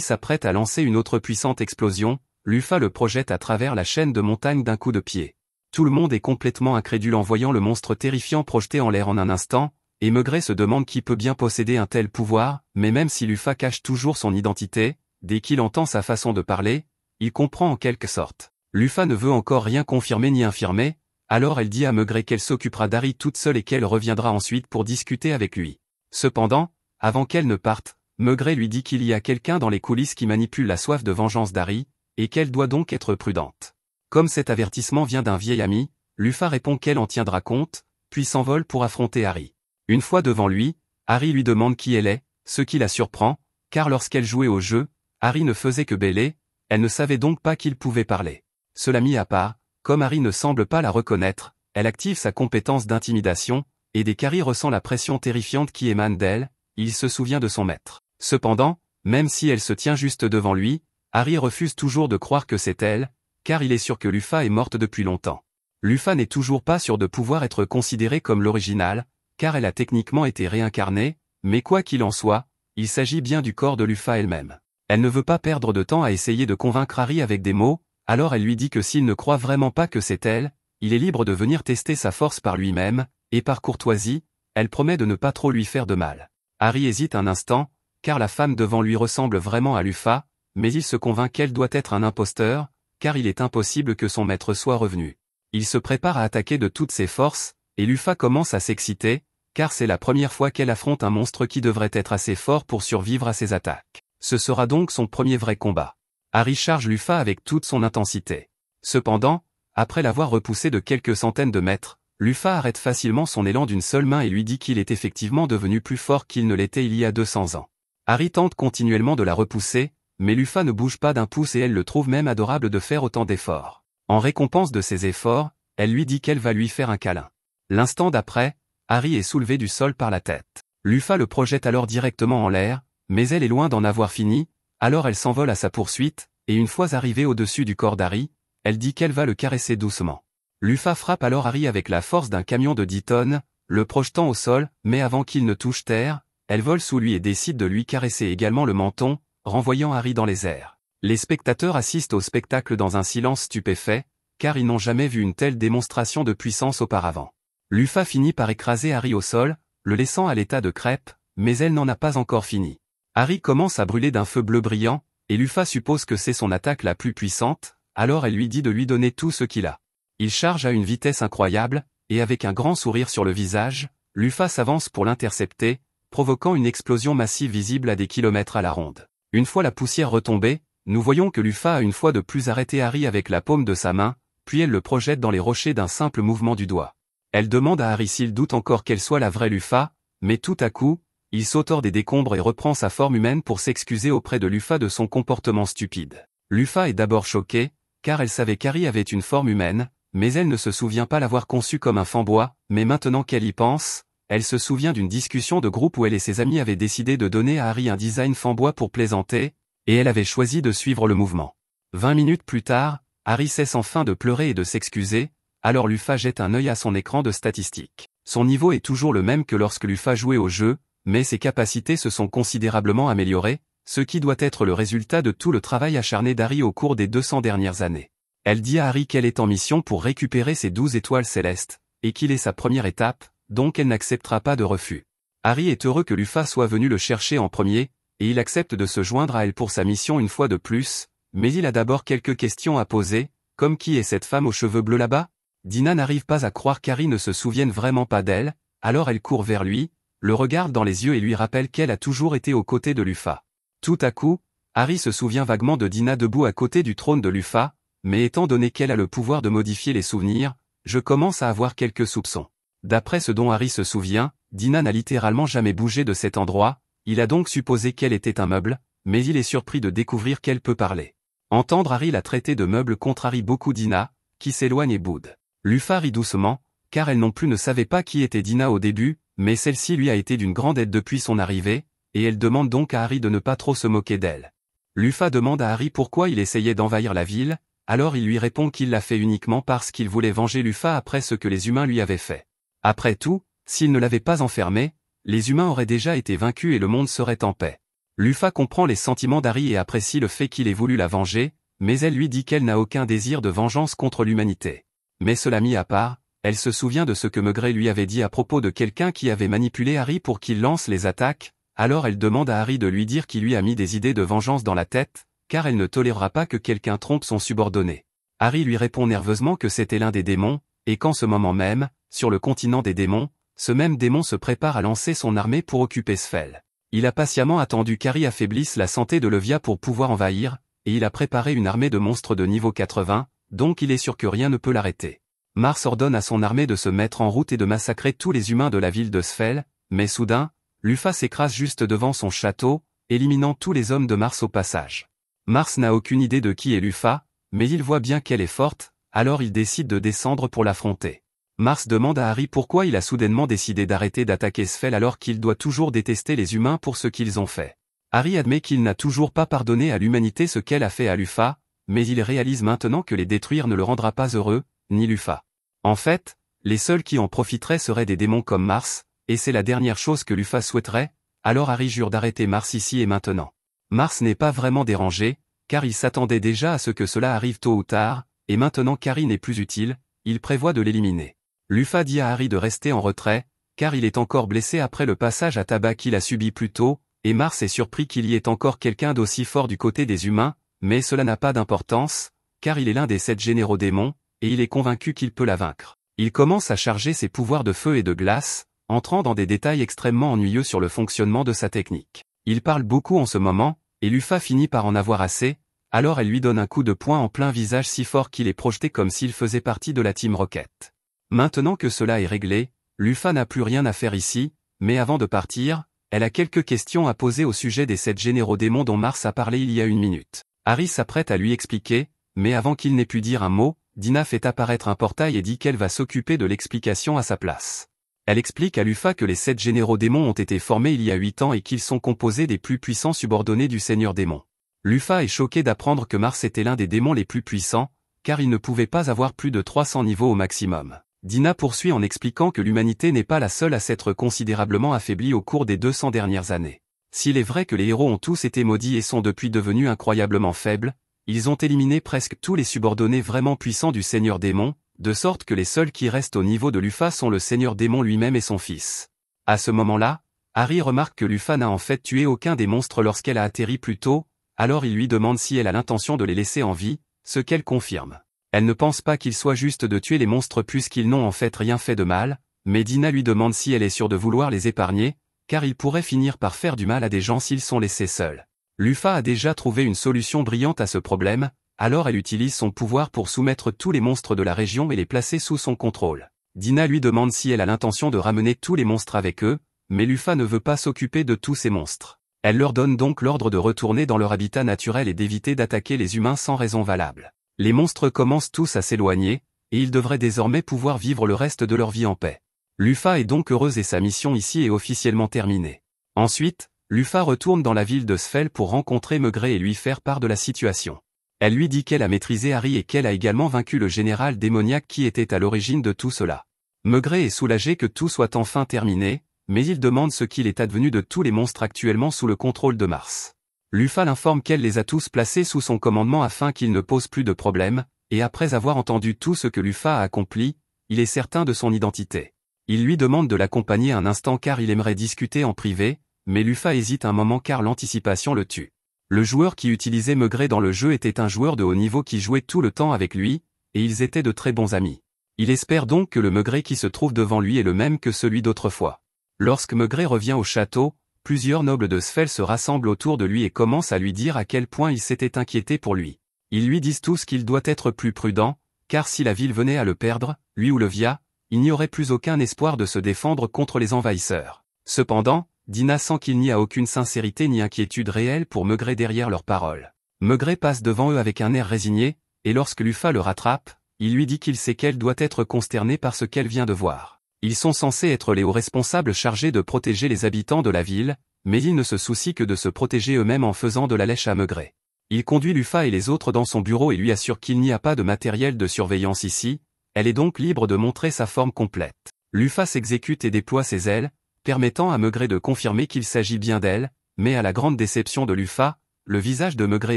s'apprête à lancer une autre puissante explosion, Lufa le projette à travers la chaîne de montagne d'un coup de pied. Tout le monde est complètement incrédule en voyant le monstre terrifiant projeté en l'air en un instant, et Maigret se demande qui peut bien posséder un tel pouvoir, mais même si Lufa cache toujours son identité, dès qu'il entend sa façon de parler, il comprend en quelque sorte. Lufa ne veut encore rien confirmer ni infirmer, alors elle dit à Maigret qu'elle s'occupera d'Harry toute seule et qu'elle reviendra ensuite pour discuter avec lui. Cependant, avant qu'elle ne parte, Maigret lui dit qu'il y a quelqu'un dans les coulisses qui manipule la soif de vengeance d'Harry, et qu'elle doit donc être prudente. Comme cet avertissement vient d'un vieil ami, Lufa répond qu'elle en tiendra compte, puis s'envole pour affronter Harry. Une fois devant lui, Harry lui demande qui elle est, ce qui la surprend, car lorsqu'elle jouait au jeu, Harry ne faisait que bêler, elle ne savait donc pas qu'il pouvait parler. Cela mis à part, comme Harry ne semble pas la reconnaître, elle active sa compétence d'intimidation, et dès qu'Harry ressent la pression terrifiante qui émane d'elle, il se souvient de son maître. Cependant, même si elle se tient juste devant lui, Harry refuse toujours de croire que c'est elle, car il est sûr que Lufa est morte depuis longtemps. Lufa n'est toujours pas sûre de pouvoir être considérée comme l'original, car elle a techniquement été réincarnée, mais quoi qu'il en soit, il s'agit bien du corps de Lufa elle-même. Elle ne veut pas perdre de temps à essayer de convaincre Harry avec des mots, alors elle lui dit que s'il ne croit vraiment pas que c'est elle, il est libre de venir tester sa force par lui-même, et par courtoisie, elle promet de ne pas trop lui faire de mal. Harry hésite un instant, car la femme devant lui ressemble vraiment à Lufa, mais il se convainc qu'elle doit être un imposteur, car il est impossible que son maître soit revenu. Il se prépare à attaquer de toutes ses forces, et Lufa commence à s'exciter, car c'est la première fois qu'elle affronte un monstre qui devrait être assez fort pour survivre à ses attaques. Ce sera donc son premier vrai combat. Harry charge Lufa avec toute son intensité. Cependant, après l'avoir repoussé de quelques centaines de mètres, Lufa arrête facilement son élan d'une seule main et lui dit qu'il est effectivement devenu plus fort qu'il ne l'était il y a 200 ans. Harry tente continuellement de la repousser, mais Lufa ne bouge pas d'un pouce et elle le trouve même adorable de faire autant d'efforts. En récompense de ses efforts, elle lui dit qu'elle va lui faire un câlin. L'instant d'après, Harry est soulevé du sol par la tête. Lufa le projette alors directement en l'air, mais elle est loin d'en avoir fini, alors elle s'envole à sa poursuite, et une fois arrivée au-dessus du corps d'Harry, elle dit qu'elle va le caresser doucement. Lufa frappe alors Harry avec la force d'un camion de 10 tonnes, le projetant au sol, mais avant qu'il ne touche terre, elle vole sous lui et décide de lui caresser également le menton, renvoyant Harry dans les airs. Les spectateurs assistent au spectacle dans un silence stupéfait, car ils n'ont jamais vu une telle démonstration de puissance auparavant. Lufa finit par écraser Harry au sol, le laissant à l'état de crêpe, mais elle n'en a pas encore fini. Harry commence à brûler d'un feu bleu brillant, et Lufa suppose que c'est son attaque la plus puissante, alors elle lui dit de lui donner tout ce qu'il a. Il charge à une vitesse incroyable, et avec un grand sourire sur le visage, Lufa s'avance pour l'intercepter, provoquant une explosion massive visible à des kilomètres à la ronde. Une fois la poussière retombée, nous voyons que Lufa a une fois de plus arrêté Harry avec la paume de sa main, puis elle le projette dans les rochers d'un simple mouvement du doigt. Elle demande à Harry s'il doute encore qu'elle soit la vraie Lufa, mais tout à coup, il saute hors des décombres et reprend sa forme humaine pour s'excuser auprès de Lufa de son comportement stupide. Lufa est d'abord choquée, car elle savait qu'Harry avait une forme humaine, mais elle ne se souvient pas l'avoir conçu comme un fanbois, mais maintenant qu'elle y pense, elle se souvient d'une discussion de groupe où elle et ses amis avaient décidé de donner à Harry un design fanbois pour plaisanter, et elle avait choisi de suivre le mouvement. 20 minutes plus tard, Harry cesse enfin de pleurer et de s'excuser, alors Lufa jette un œil à son écran de statistiques. Son niveau est toujours le même que lorsque Lufa jouait au jeu, mais ses capacités se sont considérablement améliorées, ce qui doit être le résultat de tout le travail acharné d'Harry au cours des 200 dernières années. Elle dit à Harry qu'elle est en mission pour récupérer ses 12 étoiles célestes, et qu'il est sa première étape, donc elle n'acceptera pas de refus. Harry est heureux que Lufa soit venu le chercher en premier, et il accepte de se joindre à elle pour sa mission une fois de plus, mais il a d'abord quelques questions à poser, comme qui est cette femme aux cheveux bleus là-bas? Dina n'arrive pas à croire qu'Harry ne se souvienne vraiment pas d'elle, alors elle court vers lui, le regarde dans les yeux et lui rappelle qu'elle a toujours été aux côtés de Lufa. Tout à coup, Harry se souvient vaguement de Dina debout à côté du trône de Lufa, mais étant donné qu'elle a le pouvoir de modifier les souvenirs, je commence à avoir quelques soupçons. D'après ce dont Harry se souvient, Dina n'a littéralement jamais bougé de cet endroit, il a donc supposé qu'elle était un meuble, mais il est surpris de découvrir qu'elle peut parler. Entendre Harry la traiter de meuble contrarie beaucoup Dina, qui s'éloigne et boude. Lufa rit doucement, car elle non plus ne savait pas qui était Dina au début, mais celle-ci lui a été d'une grande aide depuis son arrivée, et elle demande donc à Harry de ne pas trop se moquer d'elle. Lufa demande à Harry pourquoi il essayait d'envahir la ville, alors il lui répond qu'il l'a fait uniquement parce qu'il voulait venger Lufa après ce que les humains lui avaient fait. Après tout, s'il ne l'avait pas enfermé, les humains auraient déjà été vaincus et le monde serait en paix. Lufa comprend les sentiments d'Harry et apprécie le fait qu'il ait voulu la venger, mais elle lui dit qu'elle n'a aucun désir de vengeance contre l'humanité. Mais cela mis à part, elle se souvient de ce que Maigret lui avait dit à propos de quelqu'un qui avait manipulé Harry pour qu'il lance les attaques, alors elle demande à Harry de lui dire qu'il lui a mis des idées de vengeance dans la tête, car elle ne tolérera pas que quelqu'un trompe son subordonné. Harry lui répond nerveusement que c'était l'un des démons, et qu'en ce moment même, sur le continent des démons, ce même démon se prépare à lancer son armée pour occuper Sfel. Il a patiemment attendu qu'Harry affaiblisse la santé de Levia pour pouvoir envahir, et il a préparé une armée de monstres de niveau 80, donc il est sûr que rien ne peut l'arrêter. Mars ordonne à son armée de se mettre en route et de massacrer tous les humains de la ville de Sfel, mais soudain, Lufa s'écrase juste devant son château, éliminant tous les hommes de Mars au passage. Mars n'a aucune idée de qui est Lufa, mais il voit bien qu'elle est forte, alors il décide de descendre pour l'affronter. Mars demande à Harry pourquoi il a soudainement décidé d'arrêter d'attaquer Sfel alors qu'il doit toujours détester les humains pour ce qu'ils ont fait. Harry admet qu'il n'a toujours pas pardonné à l'humanité ce qu'elle a fait à Lufa, mais il réalise maintenant que les détruire ne le rendra pas heureux, ni Lufa. En fait, les seuls qui en profiteraient seraient des démons comme Mars, et c'est la dernière chose que Lufa souhaiterait, alors Harry jure d'arrêter Mars ici et maintenant. Mars n'est pas vraiment dérangé, car il s'attendait déjà à ce que cela arrive tôt ou tard, et maintenant qu'Harry n'est plus utile, il prévoit de l'éliminer. Lufa dit à Harry de rester en retrait, car il est encore blessé après le passage à tabac qu'il a subi plus tôt, et Mars est surpris qu'il y ait encore quelqu'un d'aussi fort du côté des humains, mais cela n'a pas d'importance, car il est l'un des 7 généraux démons, et il est convaincu qu'il peut la vaincre. Il commence à charger ses pouvoirs de feu et de glace, entrant dans des détails extrêmement ennuyeux sur le fonctionnement de sa technique. Il parle beaucoup en ce moment, et Lufa finit par en avoir assez, alors elle lui donne un coup de poing en plein visage si fort qu'il est projeté comme s'il faisait partie de la Team Rocket. Maintenant que cela est réglé, Lufa n'a plus rien à faire ici, mais avant de partir, elle a quelques questions à poser au sujet des 7 généraux démons dont Mars a parlé il y a 1 minute. Harry s'apprête à lui expliquer, mais avant qu'il n'ait pu dire un mot, Dina fait apparaître un portail et dit qu'elle va s'occuper de l'explication à sa place. Elle explique à Lufa que les 7 généraux démons ont été formés il y a 8 ans et qu'ils sont composés des plus puissants subordonnés du Seigneur démon. Lufa est choqué d'apprendre que Mars était l'un des démons les plus puissants, car il ne pouvait pas avoir plus de 300 niveaux au maximum. Dina poursuit en expliquant que l'humanité n'est pas la seule à s'être considérablement affaiblie au cours des 200 dernières années. S'il est vrai que les héros ont tous été maudits et sont depuis devenus incroyablement faibles, ils ont éliminé presque tous les subordonnés vraiment puissants du Seigneur Démon, de sorte que les seuls qui restent au niveau de Lufa sont le Seigneur Démon lui-même et son fils. À ce moment-là, Harry remarque que Lufa n'a en fait tué aucun des monstres lorsqu'elle a atterri plus tôt, alors il lui demande si elle a l'intention de les laisser en vie, ce qu'elle confirme. Elle ne pense pas qu'il soit juste de tuer les monstres puisqu'ils n'ont en fait rien fait de mal, mais Dina lui demande si elle est sûre de vouloir les épargner, car ils pourraient finir par faire du mal à des gens s'ils sont laissés seuls. Lufa a déjà trouvé une solution brillante à ce problème, alors elle utilise son pouvoir pour soumettre tous les monstres de la région et les placer sous son contrôle. Dina lui demande si elle a l'intention de ramener tous les monstres avec eux, mais Lufa ne veut pas s'occuper de tous ces monstres. Elle leur donne donc l'ordre de retourner dans leur habitat naturel et d'éviter d'attaquer les humains sans raison valable. Les monstres commencent tous à s'éloigner, et ils devraient désormais pouvoir vivre le reste de leur vie en paix. Lufa est donc heureuse et sa mission ici est officiellement terminée. Ensuite, Lufa retourne dans la ville de Sfel pour rencontrer Maigret et lui faire part de la situation. Elle lui dit qu'elle a maîtrisé Harry et qu'elle a également vaincu le général démoniaque qui était à l'origine de tout cela. Maigret est soulagé que tout soit enfin terminé, mais il demande ce qu'il est advenu de tous les monstres actuellement sous le contrôle de Mars. Lufa l'informe qu'elle les a tous placés sous son commandement afin qu'il ne pose plus de problème, et après avoir entendu tout ce que Lufa a accompli, il est certain de son identité. Il lui demande de l'accompagner un instant car il aimerait discuter en privé, mais Lufa hésite un moment car l'anticipation le tue. Le joueur qui utilisait Maigret dans le jeu était un joueur de haut niveau qui jouait tout le temps avec lui, et ils étaient de très bons amis. Il espère donc que le Maigret qui se trouve devant lui est le même que celui d'autrefois. Lorsque Maigret revient au château, plusieurs nobles de Sfel se rassemblent autour de lui et commencent à lui dire à quel point ils s'étaient inquiétés pour lui. Ils lui disent tous qu'il doit être plus prudent, car si la ville venait à le perdre, lui ou le Via, il n'y aurait plus aucun espoir de se défendre contre les envahisseurs. Cependant, Dina sent qu'il n'y a aucune sincérité ni inquiétude réelle pour Maigret derrière leurs paroles. Maigret passe devant eux avec un air résigné, et lorsque Lufa le rattrape, il lui dit qu'il sait qu'elle doit être consternée par ce qu'elle vient de voir. Ils sont censés être les hauts responsables chargés de protéger les habitants de la ville, mais ils ne se soucient que de se protéger eux-mêmes en faisant de la lèche à Maigret. Il conduit Lufa et les autres dans son bureau et lui assure qu'il n'y a pas de matériel de surveillance ici, elle est donc libre de montrer sa forme complète. Lufa s'exécute et déploie ses ailes, permettant à Maigret de confirmer qu'il s'agit bien d'elle, mais à la grande déception de Lufa, le visage de Maigret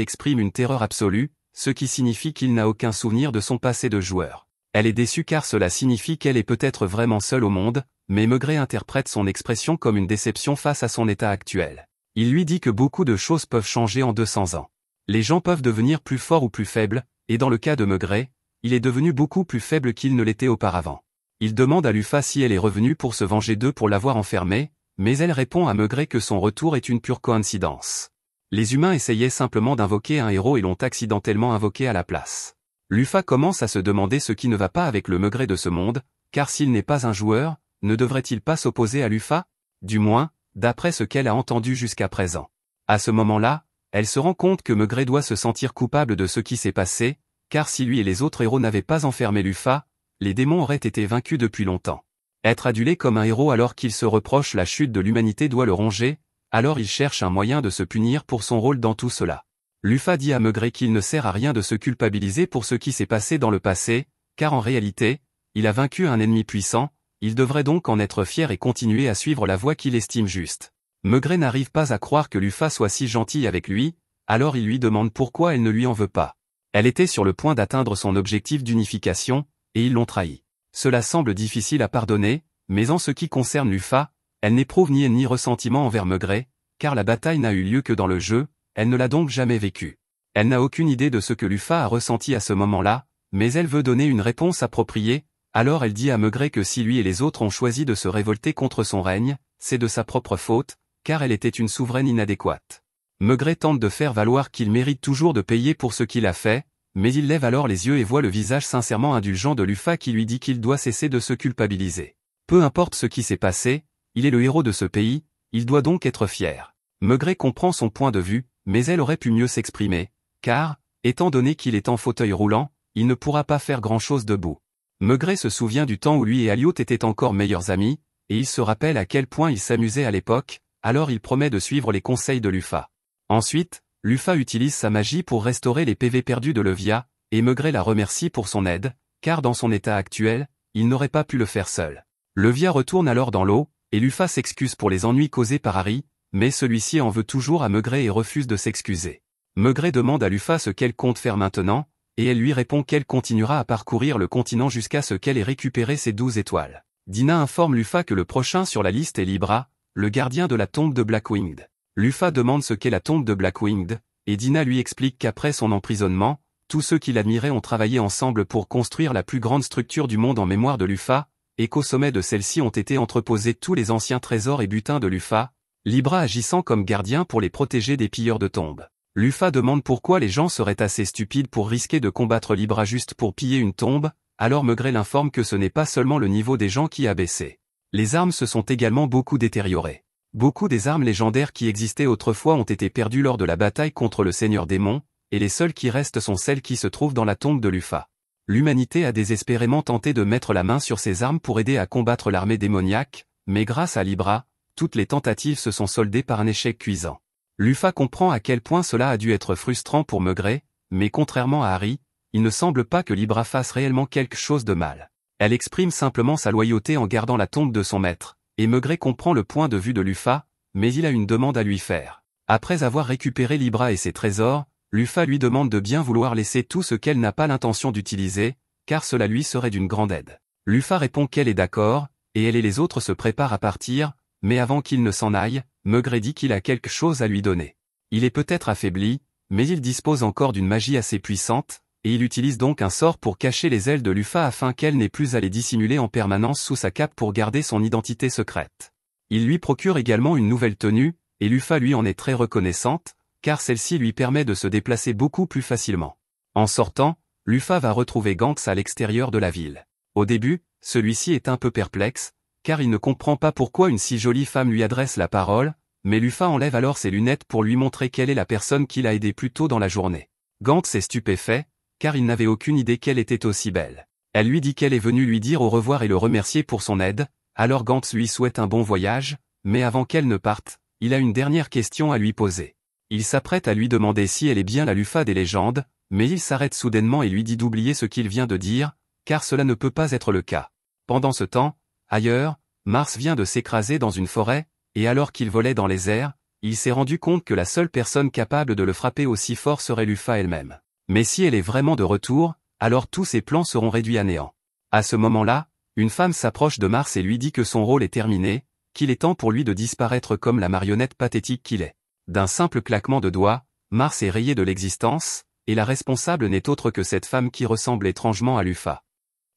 exprime une terreur absolue, ce qui signifie qu'il n'a aucun souvenir de son passé de joueur. Elle est déçue car cela signifie qu'elle est peut-être vraiment seule au monde, mais Maigret interprète son expression comme une déception face à son état actuel. Il lui dit que beaucoup de choses peuvent changer en 200 ans. Les gens peuvent devenir plus forts ou plus faibles, et dans le cas de Maigret, il est devenu beaucoup plus faible qu'il ne l'était auparavant. Il demande à Lufa si elle est revenue pour se venger d'eux pour l'avoir enfermée, mais elle répond à Maigret que son retour est une pure coïncidence. Les humains essayaient simplement d'invoquer un héros et l'ont accidentellement invoqué à la place. Lufa commence à se demander ce qui ne va pas avec le Maigret de ce monde, car s'il n'est pas un joueur, ne devrait-il pas s'opposer à Lufa? Du moins, d'après ce qu'elle a entendu jusqu'à présent. À ce moment-là, elle se rend compte que Maigret doit se sentir coupable de ce qui s'est passé, car si lui et les autres héros n'avaient pas enfermé Lufa, les démons auraient été vaincus depuis longtemps. Être adulé comme un héros alors qu'il se reproche la chute de l'humanité doit le ronger, alors il cherche un moyen de se punir pour son rôle dans tout cela. Lufa dit à Maigret qu'il ne sert à rien de se culpabiliser pour ce qui s'est passé dans le passé, car en réalité, il a vaincu un ennemi puissant, il devrait donc en être fier et continuer à suivre la voie qu'il estime juste. Maigret n'arrive pas à croire que Lufa soit si gentille avec lui, alors il lui demande pourquoi elle ne lui en veut pas. Elle était sur le point d'atteindre son objectif d'unification, et ils l'ont trahi. Cela semble difficile à pardonner, mais en ce qui concerne Lufa, elle n'éprouve ni haine ni ressentiment envers Maigret, car la bataille n'a eu lieu que dans le jeu, elle ne l'a donc jamais vécue. Elle n'a aucune idée de ce que Lufa a ressenti à ce moment-là, mais elle veut donner une réponse appropriée, alors elle dit à Maigret que si lui et les autres ont choisi de se révolter contre son règne, c'est de sa propre faute, car elle était une souveraine inadéquate. Maigret tente de faire valoir qu'il mérite toujours de payer pour ce qu'il a fait, mais il lève alors les yeux et voit le visage sincèrement indulgent de Lufa qui lui dit qu'il doit cesser de se culpabiliser. Peu importe ce qui s'est passé, il est le héros de ce pays, il doit donc être fier. Maigret comprend son point de vue, mais elle aurait pu mieux s'exprimer, car, étant donné qu'il est en fauteuil roulant, il ne pourra pas faire grand-chose debout. Maigret se souvient du temps où lui et Aliot étaient encore meilleurs amis, et il se rappelle à quel point ils s'amusaient à l'époque, alors il promet de suivre les conseils de Lufa. Ensuite, Lufa utilise sa magie pour restaurer les PV perdus de Levia, et Maigret la remercie pour son aide, car dans son état actuel, il n'aurait pas pu le faire seul. Levia retourne alors dans l'eau, et Lufa s'excuse pour les ennuis causés par Harry, mais celui-ci en veut toujours à Maigret et refuse de s'excuser. Maigret demande à Lufa ce qu'elle compte faire maintenant, et elle lui répond qu'elle continuera à parcourir le continent jusqu'à ce qu'elle ait récupéré ses 12 étoiles. Dina informe Lufa que le prochain sur la liste est Libra, le gardien de la tombe de Blackwinged. Lufa demande ce qu'est la tombe de Blackwinged, et Dina lui explique qu'après son emprisonnement, tous ceux qui l'admiraient ont travaillé ensemble pour construire la plus grande structure du monde en mémoire de Lufa, et qu'au sommet de celle-ci ont été entreposés tous les anciens trésors et butins de Lufa, Libra agissant comme gardien pour les protéger des pilleurs de tombes. Lufa demande pourquoi les gens seraient assez stupides pour risquer de combattre Libra juste pour piller une tombe, alors Maigret l'informe que ce n'est pas seulement le niveau des gens qui a baissé. Les armes se sont également beaucoup détériorées. Beaucoup des armes légendaires qui existaient autrefois ont été perdues lors de la bataille contre le Seigneur Démon, et les seules qui restent sont celles qui se trouvent dans la tombe de Lufa. L'humanité a désespérément tenté de mettre la main sur ces armes pour aider à combattre l'armée démoniaque, mais grâce à Libra, toutes les tentatives se sont soldées par un échec cuisant. Lufa comprend à quel point cela a dû être frustrant pour Maigret, mais contrairement à Harry, il ne semble pas que Libra fasse réellement quelque chose de mal. Elle exprime simplement sa loyauté en gardant la tombe de son maître, et Maigret comprend le point de vue de Lufa, mais il a une demande à lui faire. Après avoir récupéré Libra et ses trésors, Lufa lui demande de bien vouloir laisser tout ce qu'elle n'a pas l'intention d'utiliser, car cela lui serait d'une grande aide. Lufa répond qu'elle est d'accord, et elle et les autres se préparent à partir, mais avant qu'il ne s'en aille, Maigret dit qu'il a quelque chose à lui donner. Il est peut-être affaibli, mais il dispose encore d'une magie assez puissante, et il utilise donc un sort pour cacher les ailes de Lufa afin qu'elle n'ait plus à les dissimuler en permanence sous sa cape pour garder son identité secrète. Il lui procure également une nouvelle tenue, et Lufa lui en est très reconnaissante, car celle-ci lui permet de se déplacer beaucoup plus facilement. En sortant, Lufa va retrouver Gantz à l'extérieur de la ville. Au début, celui-ci est un peu perplexe, car il ne comprend pas pourquoi une si jolie femme lui adresse la parole, mais Lufa enlève alors ses lunettes pour lui montrer quelle est la personne qui l'a aidé plus tôt dans la journée. Gantz est stupéfait, car il n'avait aucune idée qu'elle était aussi belle. Elle lui dit qu'elle est venue lui dire au revoir et le remercier pour son aide, alors Gantz lui souhaite un bon voyage, mais avant qu'elle ne parte, il a une dernière question à lui poser. Il s'apprête à lui demander si elle est bien la Lufa des légendes, mais il s'arrête soudainement et lui dit d'oublier ce qu'il vient de dire, car cela ne peut pas être le cas. Pendant ce temps, ailleurs, Mars vient de s'écraser dans une forêt, et alors qu'il volait dans les airs, il s'est rendu compte que la seule personne capable de le frapper aussi fort serait Lufa elle-même. Mais si elle est vraiment de retour, alors tous ses plans seront réduits à néant. À ce moment-là, une femme s'approche de Mars et lui dit que son rôle est terminé, qu'il est temps pour lui de disparaître comme la marionnette pathétique qu'il est. D'un simple claquement de doigts, Mars est rayé de l'existence, et la responsable n'est autre que cette femme qui ressemble étrangement à Lufa.